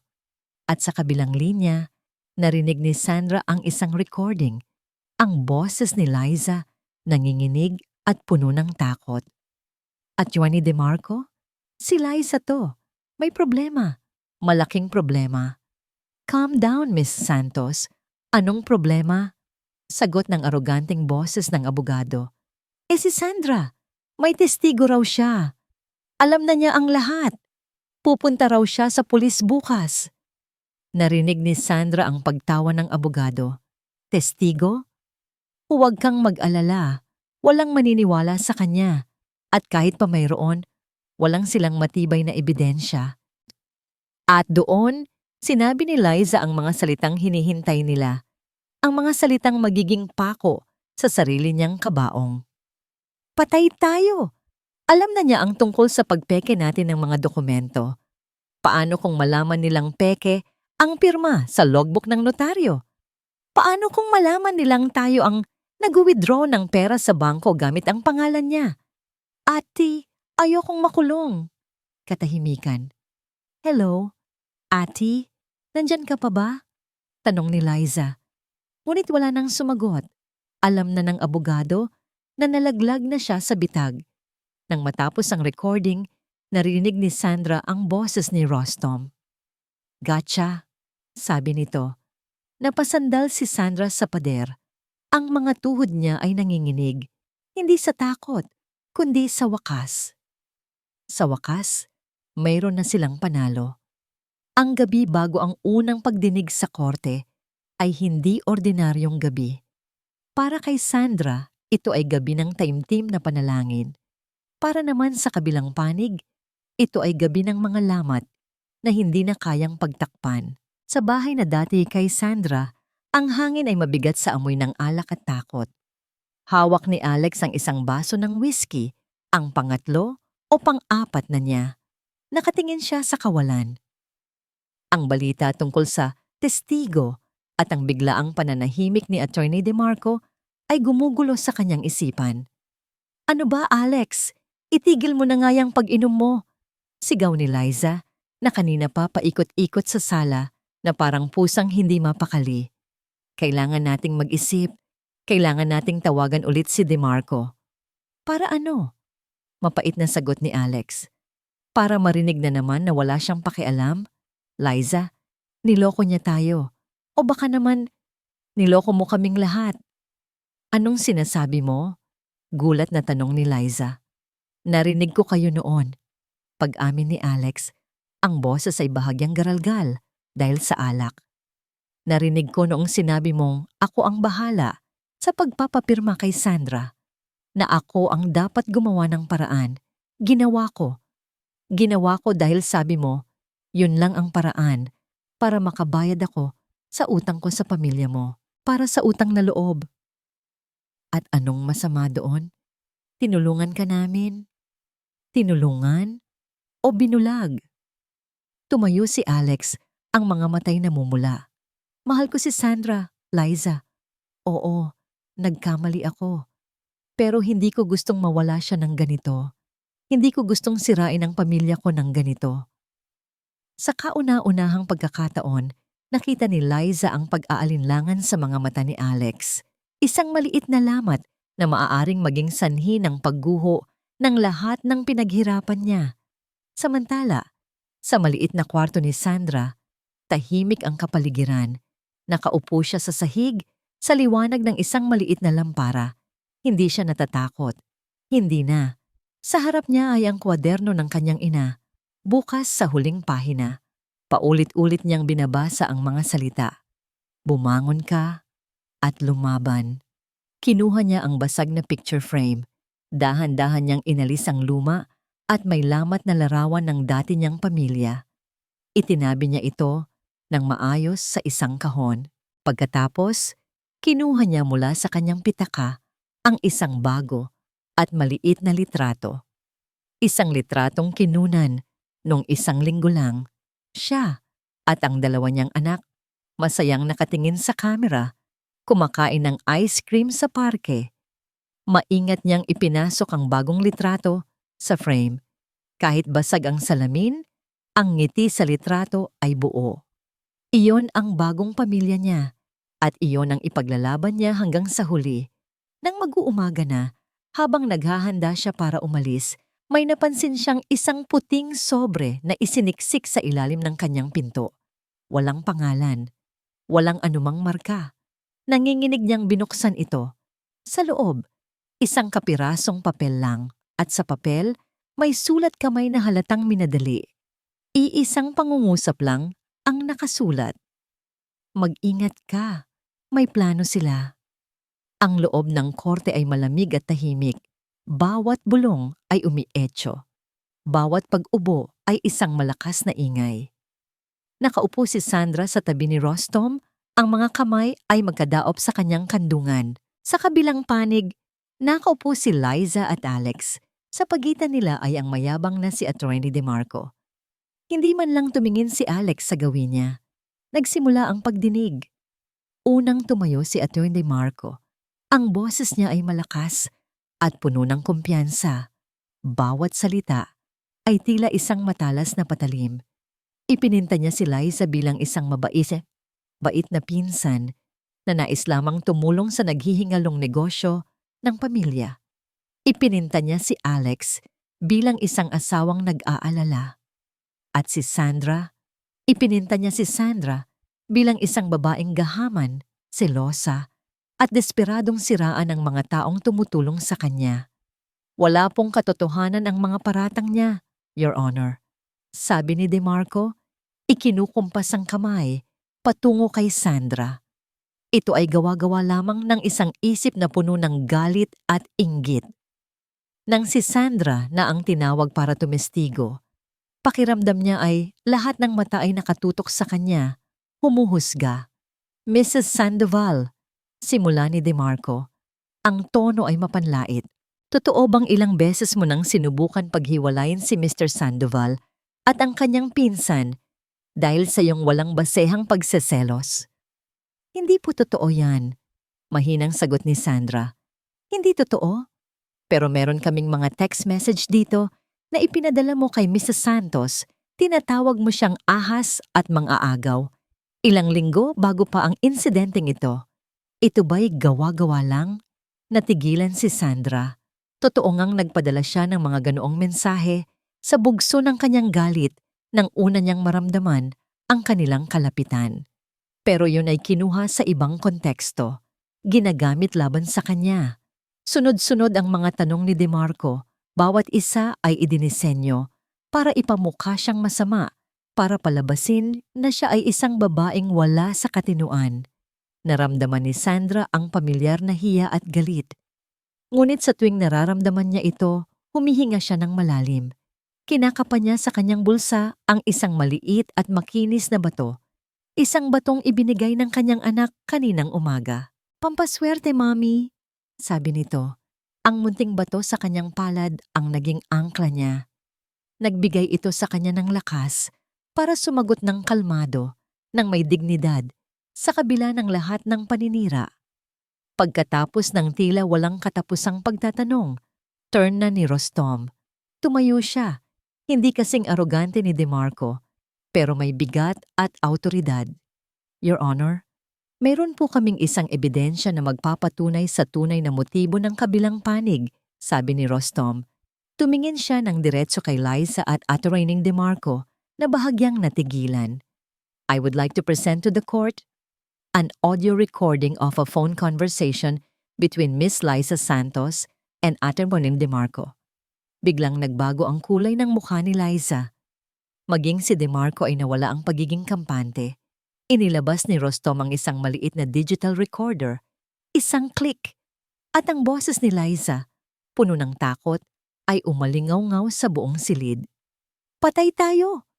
At sa kabilang linya, narinig ni Sandra ang isang recording. Ang boses ni Liza, nanginginig at puno ng takot. At Atty. DeMarco? Si Liza to. May problema. Malaking problema. Calm down, Miss Santos. Anong problema? Sagot ng aroganteng boses ng abogado. Si Sandra, may testigo raw siya. Alam na niya ang lahat. Pupunta raw siya sa pulis bukas. Narinig ni Sandra ang pagtawa ng abogado. Testigo? Huwag kang mag-alala. Walang maniniwala sa kanya. At kahit pa mayroon, walang silang matibay na ebidensya. At doon, sinabi ni Liza ang mga salitang hinihintay nila. Ang mga salitang magiging pako sa sarili niyang kabaong. Patay tayo! Alam na niya ang tungkol sa pagpeke natin ng mga dokumento. Paano kung malaman nilang peke ang pirma sa logbook ng notaryo? Paano kung malaman nilang tayo ang nag-withdraw ng pera sa bangko gamit ang pangalan niya? Ate, ayokong makulong. Katahimikan. Hello? Ate, nandyan ka pa ba? Tanong ni Liza. Ngunit wala nang sumagot. Alam na ng abogado na nalaglag na siya sa bitag. Nang matapos ang recording, Narinig ni Sandra ang boses ni Rostom. "Gotcha," sabi nito. Napasandal si Sandra sa pader. Ang mga tuhod niya ay nanginginig, hindi sa takot, kundi sa wakas. Sa wakas, mayroon na silang panalo. Ang gabi bago ang unang pagdinig sa korte ay hindi ordinaryong gabi. Para kay Sandra, ito ay gabi ng taimtim na panalangin. Para naman sa kabilang panig, ito ay gabi ng mga lamat na hindi na kayang pagtakpan. Sa bahay na dati kay Sandra, ang hangin ay mabigat sa amoy ng alak at takot. Hawak ni Alex ang isang baso ng whiskey, ang pangatlo o pang-apat na niya. Nakatingin siya sa kawalan. Ang balita tungkol sa testigo at ang biglaang pananahimik ni Attorney DeMarco ay gumugulo sa kanyang isipan. "Ano ba, Alex? Itigil mo na nga yung pag-inom mo," sigaw ni Liza na kanina pa paikot-ikot sa sala na parang pusang hindi mapakali. "Kailangan nating mag-isip. Kailangan nating tawagan ulit si DeMarco." "Para ano?" Mapait na sagot ni Alex. "Para marinig na naman na wala siyang pakialam? Liza, niloko niya tayo. O baka naman, niloko mo kaming lahat." "Anong sinasabi mo?" Gulat na tanong ni Liza. "Narinig ko kayo noon." Pag-amin ni Alex, ang boses ay bahagyang garalgal dahil sa alak. "Narinig ko noong sinabi mong ako ang bahala sa pagpapapirma kay Sandra, na ako ang dapat gumawa ng paraan. Ginawa ko. Ginawa ko dahil sabi mo, yun lang ang paraan para makabayad ako sa utang ko sa pamilya mo, para sa utang na loob." "At anong masama doon? Tinulungan ka namin." "Tinulungan o binulag?" Tumayo si Alex, ang mga matay namumula. "Mahal ko si Sandra, Liza. Oo, nagkamali ako. Pero hindi ko gustong mawala siya ng ganito. Hindi ko gustong sirain ang pamilya ko ng ganito." Sa kauna-unahang pagkakataon, nakita ni Liza ang pag-aalinlangan sa mga mata ni Alex. Isang maliit na lamat na maaaring maging sanhi ng pagguho ng lahat ng pinaghirapan niya. Samantala, sa maliit na kwarto ni Sandra, tahimik ang kapaligiran. Nakaupo siya sa sahig, sa liwanag ng isang maliit na lampara. Hindi siya natatakot. Hindi na. Sa harap niya ay ang kwaderno ng kanyang ina. Bukas sa huling pahina, paulit-ulit niyang binabasa ang mga salita. "Bumangon ka at lumaban." Kinuha niya ang basag na picture frame. Dahan-dahan niyang inalis ang luma at may lamat na larawan ng dati niyang pamilya. Itinabi niya ito ng maayos sa isang kahon. Pagkatapos, kinuha niya mula sa kanyang pitaka ang isang bago at maliit na litrato. Isang litratong kinunan nung isang linggo lang. Siya at ang dalawa niyang anak, masayang nakatingin sa kamera, kumakain ng ice cream sa parke. Maingat niyang ipinasok ang bagong litrato sa frame. Kahit basag ang salamin, ang ngiti sa litrato ay buo. Iyon ang bagong pamilya niya at iyon ang ipaglalaban niya hanggang sa huli. Nang mag-uumaga na, habang naghahanda siya para umalis, may napansin siyang isang puting sobre na isiniksik sa ilalim ng kanyang pinto. Walang pangalan, walang anumang marka. Nanginginig niyang binuksan ito. Sa loob, isang kapirasong papel lang, at sa papel, may sulat kamay na halatang minadali. Iisang pangungusap lang ang nakasulat. "Mag-ingat ka, may plano sila." Ang loob ng korte ay malamig at tahimik. Bawat bulong ay umietso. Bawat pag-ubo ay isang malakas na ingay. Nakaupo si Sandra sa tabi ni Rostom, ang mga kamay ay magkadaop sa kanyang kandungan. Sa kabilang panig, nakaupo si Liza at Alex. Sa pagitan nila ay ang mayabang na si Attorney DeMarco. Hindi man lang tumingin si Alex sa gawin niya. Nagsimula ang pagdinig. Unang tumayo si Attorney DeMarco. Ang boses niya ay malakas at puno ng kumpiyansa. Bawat salita ay tila isang matalas na patalim. Ipininta niya si Liza bilang isang bait na pinsan na nais lamang tumulong sa naghihingalong negosyo ng pamilya. Ipininta niya si Alex bilang isang asawang nag-aalala. At si Sandra, ipininta niya si Sandra bilang isang babaeng gahaman, selosa, at desperadong siraan ng mga taong tumutulong sa kanya. Wala pong katotohanan ang mga paratang niya, Your Honor. Sabi ni DeMarco, ikinukumpas ang kamay patungo kay Sandra. Ito ay gawa-gawa lamang ng isang isip na puno ng galit at inggit. Nang si Sandra na ang tinawag para tumestigo, pakiramdam niya ay lahat ng mata ay nakatutok sa kanya, humuhusga. Mrs. Sandoval, simula ni DeMarco, ang tono ay mapanlait. Totoo bang ilang beses mo nang sinubukan paghiwalayin si Mr. Sandoval at ang kanyang pinsan dahil sa iyong walang basehang pagseselos? Hindi po totoo yan, mahinang sagot ni Sandra. Hindi totoo, pero meron kaming mga text message dito na ipinadala mo kay Mrs. Santos, tinatawag mo siyang ahas at mang-aagaw. Ilang linggo bago pa ang insidenteng ito. Ito ba'y gawa-gawa lang? Natigilan si Sandra. Totoo ngang nagpadala siya ng mga ganoong mensahe sa bugso ng kanyang galit nang una niyang maramdaman ang kanilang kalapitan. Pero yun ay kinuha sa ibang konteksto, ginagamit laban sa kanya. Sunod-sunod ang mga tanong ni DeMarco, bawat isa ay idinisenyo para ipamukha siyang masama, para palabasin na siya ay isang babaeng wala sa katinuan. Naramdaman ni Sandra ang pamilyar na hiya at galit. Ngunit sa tuwing nararamdaman niya ito, humihinga siya ng malalim. Kinakapa niya sa kanyang bulsa ang isang maliit at makinis na bato. Isang batong ibinigay ng kanyang anak kaninang umaga. "Pampaswerte, Mommy," sabi nito. Ang munting bato sa kanyang palad ang naging angkla niya. Nagbigay ito sa kanya ng lakas para sumagot ng kalmado, ng may dignidad, sa kabila ng lahat ng paninira. Pagkatapos ng tila walang katapusang pagtatanong, turn na ni Rostom. Tumayo siya, hindi kasing arogante ni DeMarco, pero may bigat at autoridad. "Your Honor, mayroon po kaming isang ebidensya na magpapatunay sa tunay na motibo ng kabilang panig," sabi ni Rostom. Tumingin siya ng diretso kay Liza at Attorney DeMarco na bahagyang natigilan. "I would like to present to the court an audio recording of a phone conversation between Miss Liza Santos and Attorney DeMarco." Biglang nagbago ang kulay ng mukha ni Liza. Maging si DeMarco ay nawala ang pagiging kampante. Inilabas ni Rostom ang isang maliit na digital recorder, isang click, at ang boses ni Liza, puno ng takot, ay umalingaw-ngaw sa buong silid. "Patay tayo!"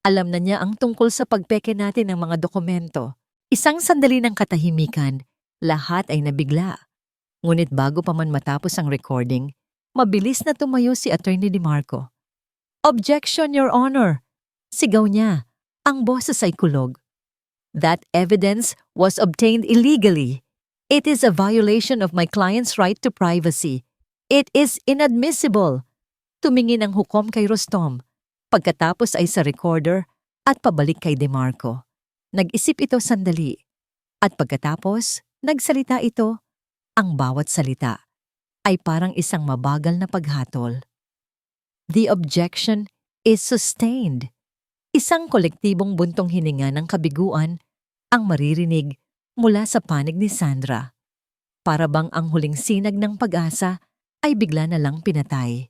Alam na niya ang tungkol sa pagpeke natin ng mga dokumento. Isang sandali ng katahimikan, lahat ay nabigla. Ngunit bago pa man matapos ang recording, mabilis na tumayo si Attorney DeMarco. "Objection, Your Honor!" Sigaw niya. Ang boses ay kulog. "That evidence was obtained illegally. It is a violation of my client's right to privacy. It is inadmissible." Tumingin ang hukom kay Rostom. Pagkatapos ay sa recorder at pabalik kay DeMarco. Nag-isip ito sandali. At pagkatapos, nagsalita ito. Ang bawat salita ay parang isang mabagal na paghatol. "The objection is sustained." Isang kolektibong buntong hininga ng kabiguan ang maririnig mula sa panig ni Sandra. Para bang ang huling sinag ng pag-asa ay bigla na lang pinatay.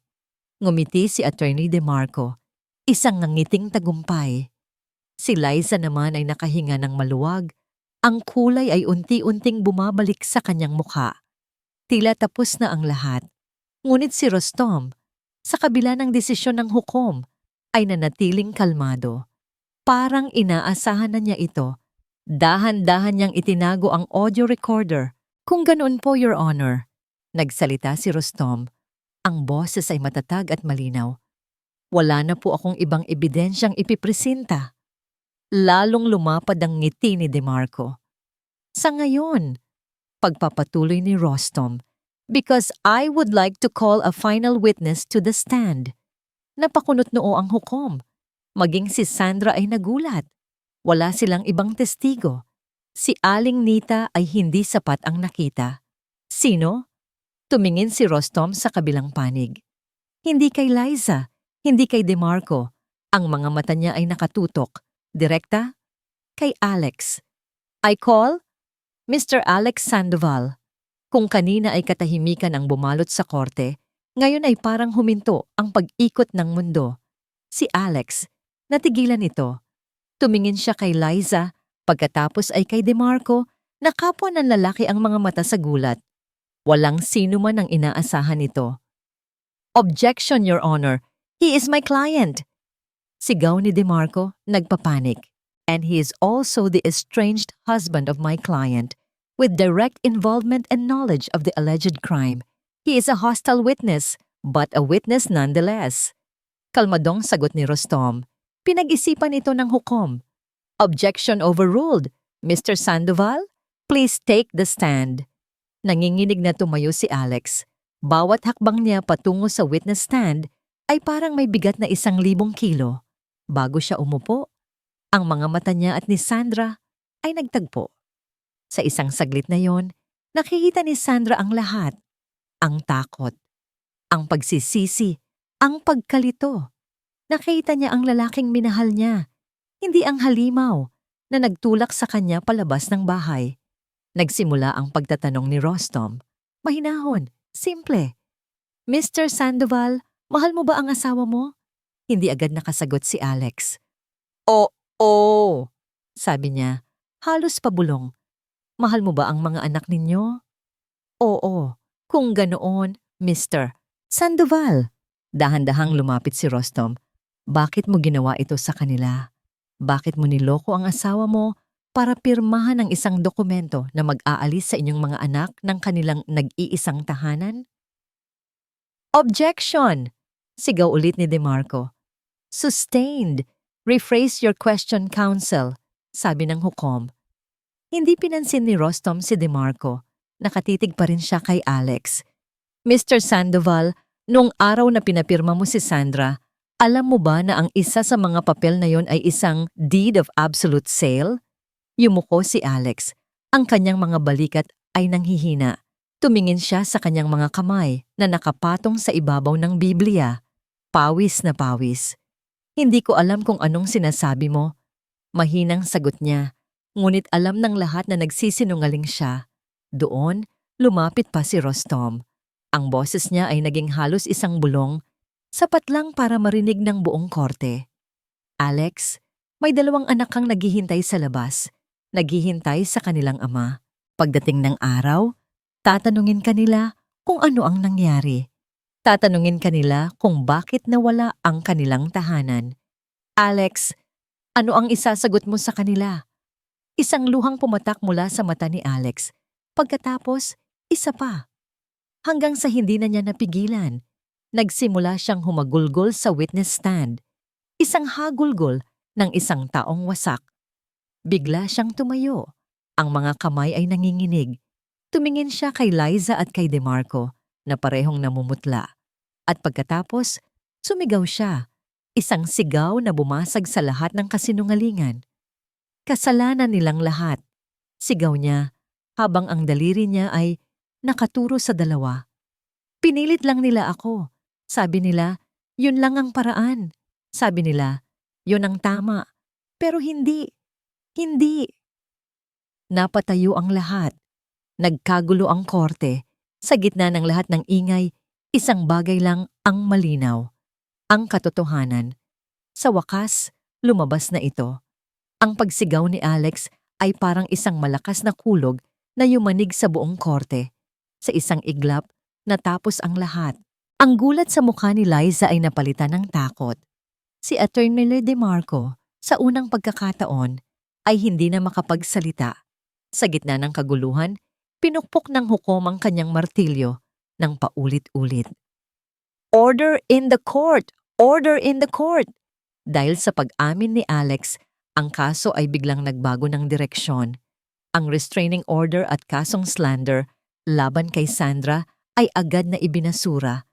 Ngumiti si Attorney DeMarco, isang nangiting tagumpay. Si Liza naman ay nakahinga ng maluwag. Ang kulay ay unti-unting bumabalik sa kanyang mukha. Tila tapos na ang lahat. Ngunit si Rostom, sa kabila ng desisyon ng hukom, ay nanatiling kalmado. Parang inaasahan na niya ito. Dahan-dahan niyang itinago ang audio recorder. "Kung ganoon po, Your Honor," nagsalita si Rostom. Ang boses ay matatag at malinaw. "Wala na po akong ibang ebidensyang ipipresenta." Lalong lumapad ang ngiti ni DeMarco. "Sa ngayon," pagpapatuloy ni Rostom, "because I would like to call a final witness to the stand." Napakunot noo ang hukom. Maging si Sandra ay nagulat. Wala silang ibang testigo. Si Aling Nita ay hindi sapat ang nakita. "Sino?" Tumingin si Rostom sa kabilang panig. Hindi kay Liza, hindi kay DeMarco. Ang mga mata niya ay nakatutok. Direkta? Kay Alex. I call Mr. Alex Sandoval. Kung kanina ay katahimikan ang bumalot sa korte, ngayon ay parang huminto ang pag-ikot ng mundo. Si Alex, natigilan ito. Tumingin siya kay Liza, pagkatapos ay kay DeMarco, na kapwa ng lalaki ang mga mata sa gulat. Walang sino man ang inaasahan nito. Objection, Your Honor. He is my client. Sigaw ni DeMarco, nagpapanik. And he is also the estranged husband of my client, with direct involvement and knowledge of the alleged crime. He is a hostile witness, but a witness nonetheless. Kalmadong sagot ni Rostom. Pinag-isipan ito ng hukom. Objection overruled. Mr. Sandoval, please take the stand. Nanginginig na tumayo si Alex. Bawat hakbang niya patungo sa witness stand ay parang may bigat na 1,000 kilo. Bago siya umupo, ang mga mata niya at ni Sandra ay nagtagpo. Sa isang saglit na yon, nakikita ni Sandra ang lahat. Ang takot, ang pagsisisi, ang pagkalito. Nakita niya ang lalaking minahal niya, hindi ang halimaw na nagtulak sa kanya palabas ng bahay. Nagsimula ang pagtatanong ni Rostom. Mahinahon, simple. Mr. Sandoval, mahal mo ba ang asawa mo? Hindi agad nakasagot si Alex. Oo, sabi niya, halos pabulong. Mahal mo ba ang mga anak ninyo? Oo, kung ganoon, Mr. Sandoval. Dahan-dahang lumapit si Rostom. Bakit mo ginawa ito sa kanila? Bakit mo niloko ang asawa mo para pirmahan ang isang dokumento na mag-aalis sa inyong mga anak ng kanilang nag-iisang tahanan? Objection! Sigaw ulit ni DeMarco. Sustained. Rephrase your question, counsel, sabi ng hukom. Hindi pinansin ni Rostom si DeMarco. Nakatitig pa rin siya kay Alex. Mr. Sandoval, nung araw na pinapirma mo si Sandra, alam mo ba na ang isa sa mga papel na yon ay isang deed of absolute sale? Yumuko si Alex. Ang kanyang mga balikat ay nanghihina. Tumingin siya sa kanyang mga kamay na nakapatong sa ibabaw ng Biblia. Pawis na pawis. Hindi ko alam kung anong sinasabi mo. Mahinang sagot niya, ngunit alam ng lahat na nagsisinungaling siya. Doon, lumapit pa si Rostom. Ang boses niya ay naging halos 1 bulong, sapat lang para marinig ng buong korte. Alex, may 2 anak kang naghihintay sa labas. Naghihintay sa kanilang ama. Pagdating ng araw, tatanungin kanila kung ano ang nangyari. Tatanungin kanila kung bakit nawala ang kanilang tahanan. Alex, ano ang isasagot mo sa kanila? Isang luhang pumatak mula sa mata ni Alex. Pagkatapos, isa pa. Hanggang sa hindi na niya napigilan, nagsimula siyang humagulgol sa witness stand. Isang hagulgol ng isang taong wasak. Bigla siyang tumayo. Ang mga kamay ay nanginginig. Tumingin siya kay Liza at kay DeMarco na parehong namumutla. At pagkatapos, sumigaw siya. Isang sigaw na bumasag sa lahat ng kasinungalingan. Kasalanan nilang lahat. Sigaw niya habang ang daliri niya ay nakaturo sa 2. Pinilit lang nila ako. Sabi nila, yun lang ang paraan. Sabi nila, yun ang tama. Pero hindi. Hindi. Napatayo ang lahat. Nagkagulo ang korte. Sa gitna ng lahat ng ingay, isang bagay lang ang malinaw. Ang katotohanan. Sa wakas, lumabas na ito. Ang pagsigaw ni Alex ay parang isang malakas na kulog na yumanig sa buong korte. Sa isang iglap, natapos ang lahat. Ang gulat sa mukha ni Liza ay napalitan ng takot. Si Attorney DeMarco, sa unang pagkakataon, ay hindi na makapagsalita. Sa gitna ng kaguluhan, pinukpok ng hukom ang kanyang martilyo ng paulit-ulit. Order in the court! Order in the court! Dahil sa pag-amin ni Alex, ang kaso ay biglang nagbago ng direksyon. Ang restraining order at kasong slander laban kay Sandra ay agad na ibinasura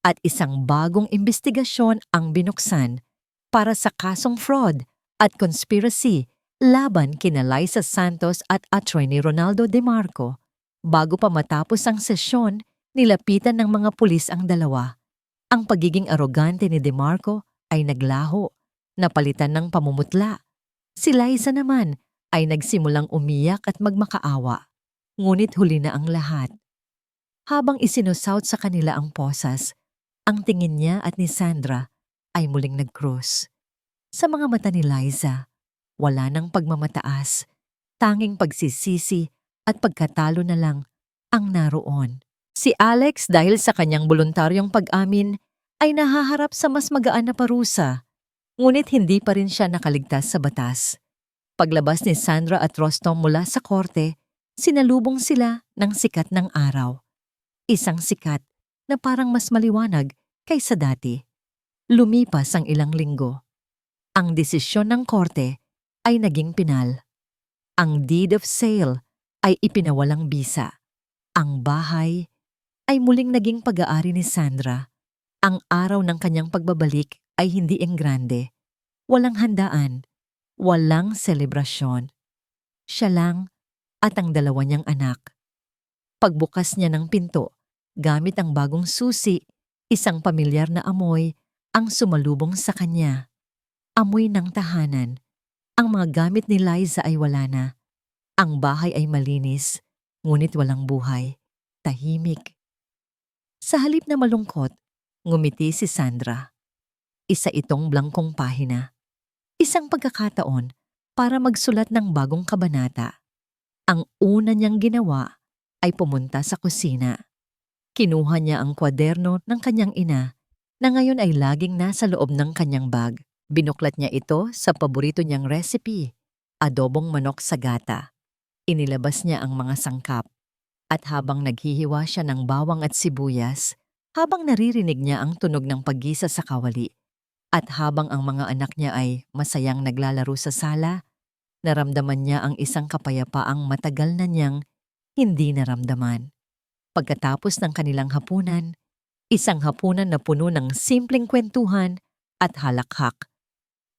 at isang bagong imbestigasyon ang binuksan para sa kasong fraud at conspiracy laban kina Liza Santos at Attorney Ronaldo DeMarco. Bago pa matapos ang sesyon, nilapitan ng mga pulis ang 2. Ang pagiging arogante ni DeMarco ay naglaho, napalitan ng pamumutla. Si Liza naman ay nagsimulang umiyak at magmakaawa. Ngunit huli na ang lahat. Habang isinusout sa kanila ang posas, ang tingin niya at ni Sandra ay muling nag-cross. Sa mga mata ni Liza, wala nang pagmamataas, tanging pagsisisi at pagkatalo na lang ang naroon. Si Alex dahil sa kanyang voluntaryong pag-amin ay nahaharap sa mas magaan na parusa, ngunit hindi pa rin siya nakaligtas sa batas. Paglabas ni Sandra at Rostom mula sa korte, sinalubong sila ng sikat ng araw. Isang sikat na parang mas maliwanag kaysa dati. Lumipas ang ilang linggo. Ang desisyon ng korte ay naging pinal. Ang deed of sale ay ipinawalang bisa. Ang bahay ay muling naging pag-aari ni Sandra. Ang araw ng kanyang pagbabalik ay hindi enggrande. Walang handaan, walang selebrasyon. Siya lang at ang dalawa niyang anak. Pagbukas niya ng pinto, gamit ang bagong susi, isang pamilyar na amoy ang sumalubong sa kanya. Amoy ng tahanan. Ang mga gamit ni Liza ay wala na. Ang bahay ay malinis, ngunit walang buhay. Tahimik. Sa halip na malungkot, ngumiti si Sandra. Isa itong blangkong pahina. Isang pagkakataon para magsulat ng bagong kabanata. Ang una niyang ginawa ay pumunta sa kusina. Kinuha niya ang kwaderno ng kanyang ina na ngayon ay laging nasa loob ng kanyang bag. Binuklat niya ito sa paborito niyang recipe, adobong manok sa gata. Inilabas niya ang mga sangkap. At habang naghihiwa siya ng bawang at sibuyas, habang naririnig niya ang tunog ng paggisa sa kawali, at habang ang mga anak niya ay masayang naglalaro sa sala, naramdaman niya ang isang kapayapaang matagal na niyang hindi naramdaman. Pagkatapos ng kanilang hapunan, isang hapunan na puno ng simpleng kwentuhan at halakhak,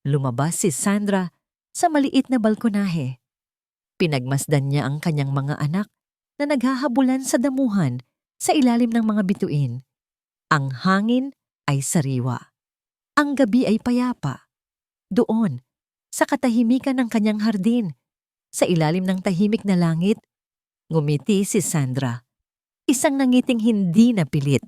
lumabas si Sandra sa maliit na balkonahe. Pinagmasdan niya ang kanyang mga anak na naghahabulan sa damuhan sa ilalim ng mga bituin. Ang hangin ay sariwa. Ang gabi ay payapa. Doon, sa katahimikan ng kanyang hardin, sa ilalim ng tahimik na langit, ngumiti si Sandra. Isang nangiting hindi napilit.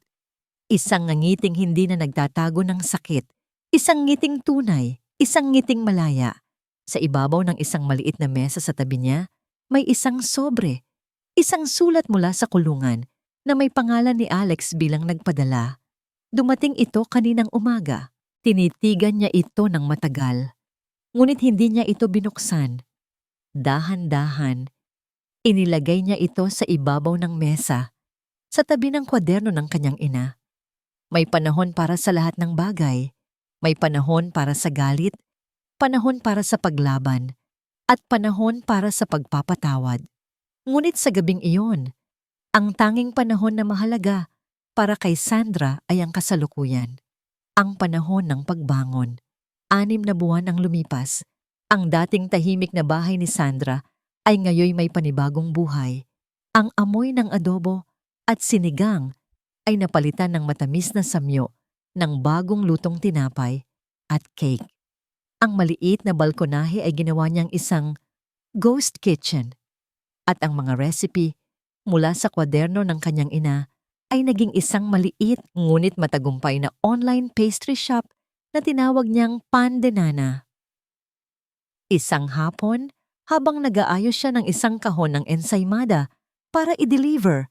Isang nangiting hindi na nagtatago ng sakit. Isang ngiting tunay, isang ngiting malaya. Sa ibabaw ng isang maliit na mesa sa tabi niya, may isang sobre. Isang sulat mula sa kulungan na may pangalan ni Alex bilang nagpadala. Dumating ito kaninang umaga. Tinitigan niya ito ng matagal. Ngunit hindi niya ito binuksan. Dahan-dahan, inilagay niya ito sa ibabaw ng mesa, sa tabi ng kwaderno ng kanyang ina. May panahon para sa lahat ng bagay. May panahon para sa galit, panahon para sa paglaban, at panahon para sa pagpapatawad. Ngunit sa gabing iyon, ang tanging panahon na mahalaga para kay Sandra ay ang kasalukuyan. Ang panahon ng pagbangon. 6 na buwan ang lumipas. Ang dating tahimik na bahay ni Sandra ay ngayoy may panibagong buhay. Ang amoy ng adobo at sinigang ay napalitan ng matamis na samyo ng bagong lutong tinapay at cake. Ang maliit na balkonahe ay ginawa niyang isang ghost kitchen. At ang mga recipe mula sa kwaderno ng kanyang ina ay naging isang maliit ngunit matagumpay na online pastry shop na tinawag niyang Pan de Nana. Isang hapon, habang nag-aayos siya ng isang kahon ng ensaymada para i-deliver,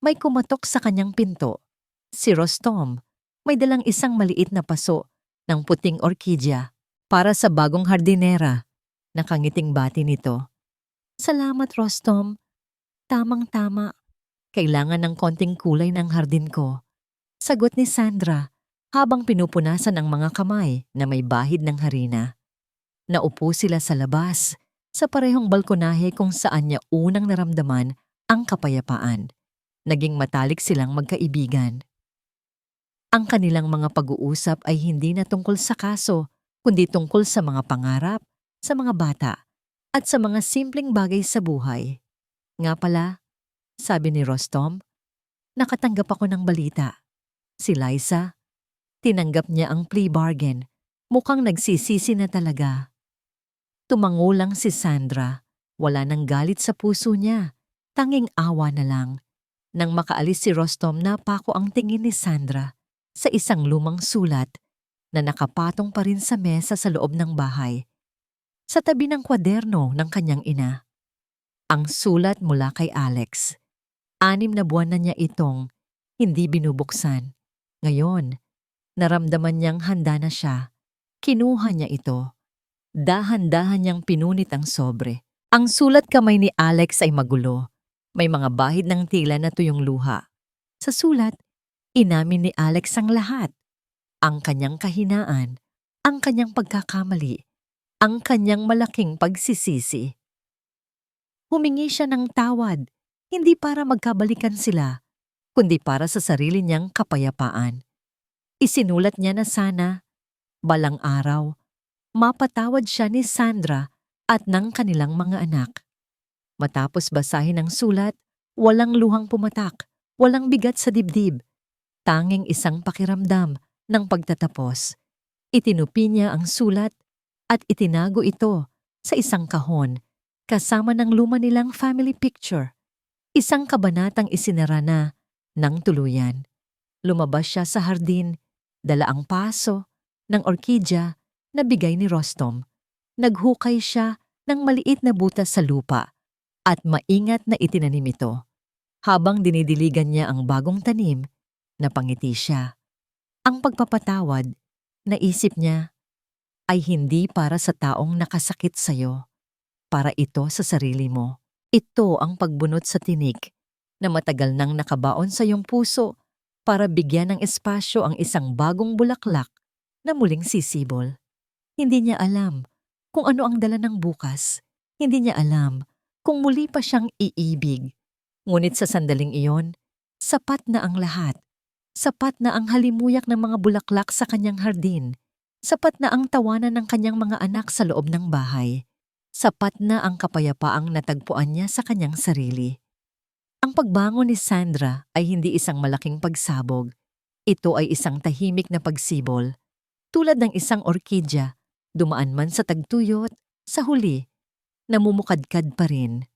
may kumatok sa kanyang pinto. Si Rostom, may dalang isang maliit na paso ng puting orkidya para sa bagong hardinera. Nakangiting bati nito. Salamat, Rostom. Tamang-tama. Kailangan ng konting kulay ng hardin ko. Sagot ni Sandra habang pinupunasan ang mga kamay na may bahid ng harina. Naupo sila sa labas, sa parehong balkonahe kung saan niya unang naramdaman ang kapayapaan. Naging matalik silang magkaibigan. Ang kanilang mga pag-uusap ay hindi na tungkol sa kaso, kundi tungkol sa mga pangarap, sa mga bata, at sa mga simpleng bagay sa buhay. Nga pala, sabi ni Rostom, nakatanggap ako ng balita. Si Liza Tinanggap niya ang plea bargain. Mukhang nagsisisi na talaga. Tumango lang si Sandra. Wala nang galit sa puso niya. Tanging awa na lang. Nang makaalis si Rostom, napako ang tingin ni Sandra sa isang lumang sulat na nakapatong pa rin sa mesa sa loob ng bahay, sa tabi ng kwaderno ng kanyang ina. Ang sulat mula kay Alex. 6 na buwan na niya itong hindi binubuksan. Ngayon, naramdaman niyang handa na siya. Kinuha niya ito. Dahan-dahan niyang pinunit ang sobre. Ang sulat kamay ni Alex ay magulo. May mga bahid ng tila na tuyong luha. Sa sulat, inamin ni Alex ang lahat. Ang kanyang kahinaan, ang kanyang pagkakamali, ang kanyang malaking pagsisisi. Humingi siya ng tawad, hindi para magkabalikan sila, kundi para sa sarili niyang kapayapaan. Isinulat niya na sana, balang araw, mapatawad siya ni Sandra at ng kanilang mga anak. Matapos basahin ang sulat, walang luhang pumatak, walang bigat sa dibdib, tanging isang pakiramdam ng pagtatapos. Itinupi niya ang sulat at itinago ito sa isang kahon kasama ng luma nilang family picture. Isang kabanatang isinara na ng tuluyan. Lumabas siya sa hardin, dala ang paso ng orkidya na bigay ni Rostom. Naghukay siya ng maliit na butas sa lupa at maingat na itinanim ito. Habang dinidiligan niya ang bagong tanim, napangiti siya. Ang pagpapatawad, naisip niya, ay hindi para sa taong nakasakit sa'yo. Para ito sa sarili mo. Ito ang pagbunot sa tinik na matagal nang nakabaon sa iyong puso para bigyan ng espasyo ang isang bagong bulaklak na muling sisibol. Hindi niya alam kung ano ang dala ng bukas. Hindi niya alam kung muli pa siyang iibig. Ngunit sa sandaling iyon, sapat na ang lahat. Sapat na ang halimuyak ng mga bulaklak sa kanyang hardin. Sapat na ang tawanan ng kanyang mga anak sa loob ng bahay. Sapat na ang kapayapaang natagpuan niya sa kanyang sarili. Ang pagbangon ni Sandra ay hindi isang malaking pagsabog. Ito ay isang tahimik na pagsibol. Tulad ng isang orkidya, dumaan man sa tagtuyot, sa huli, namumukadkad pa rin.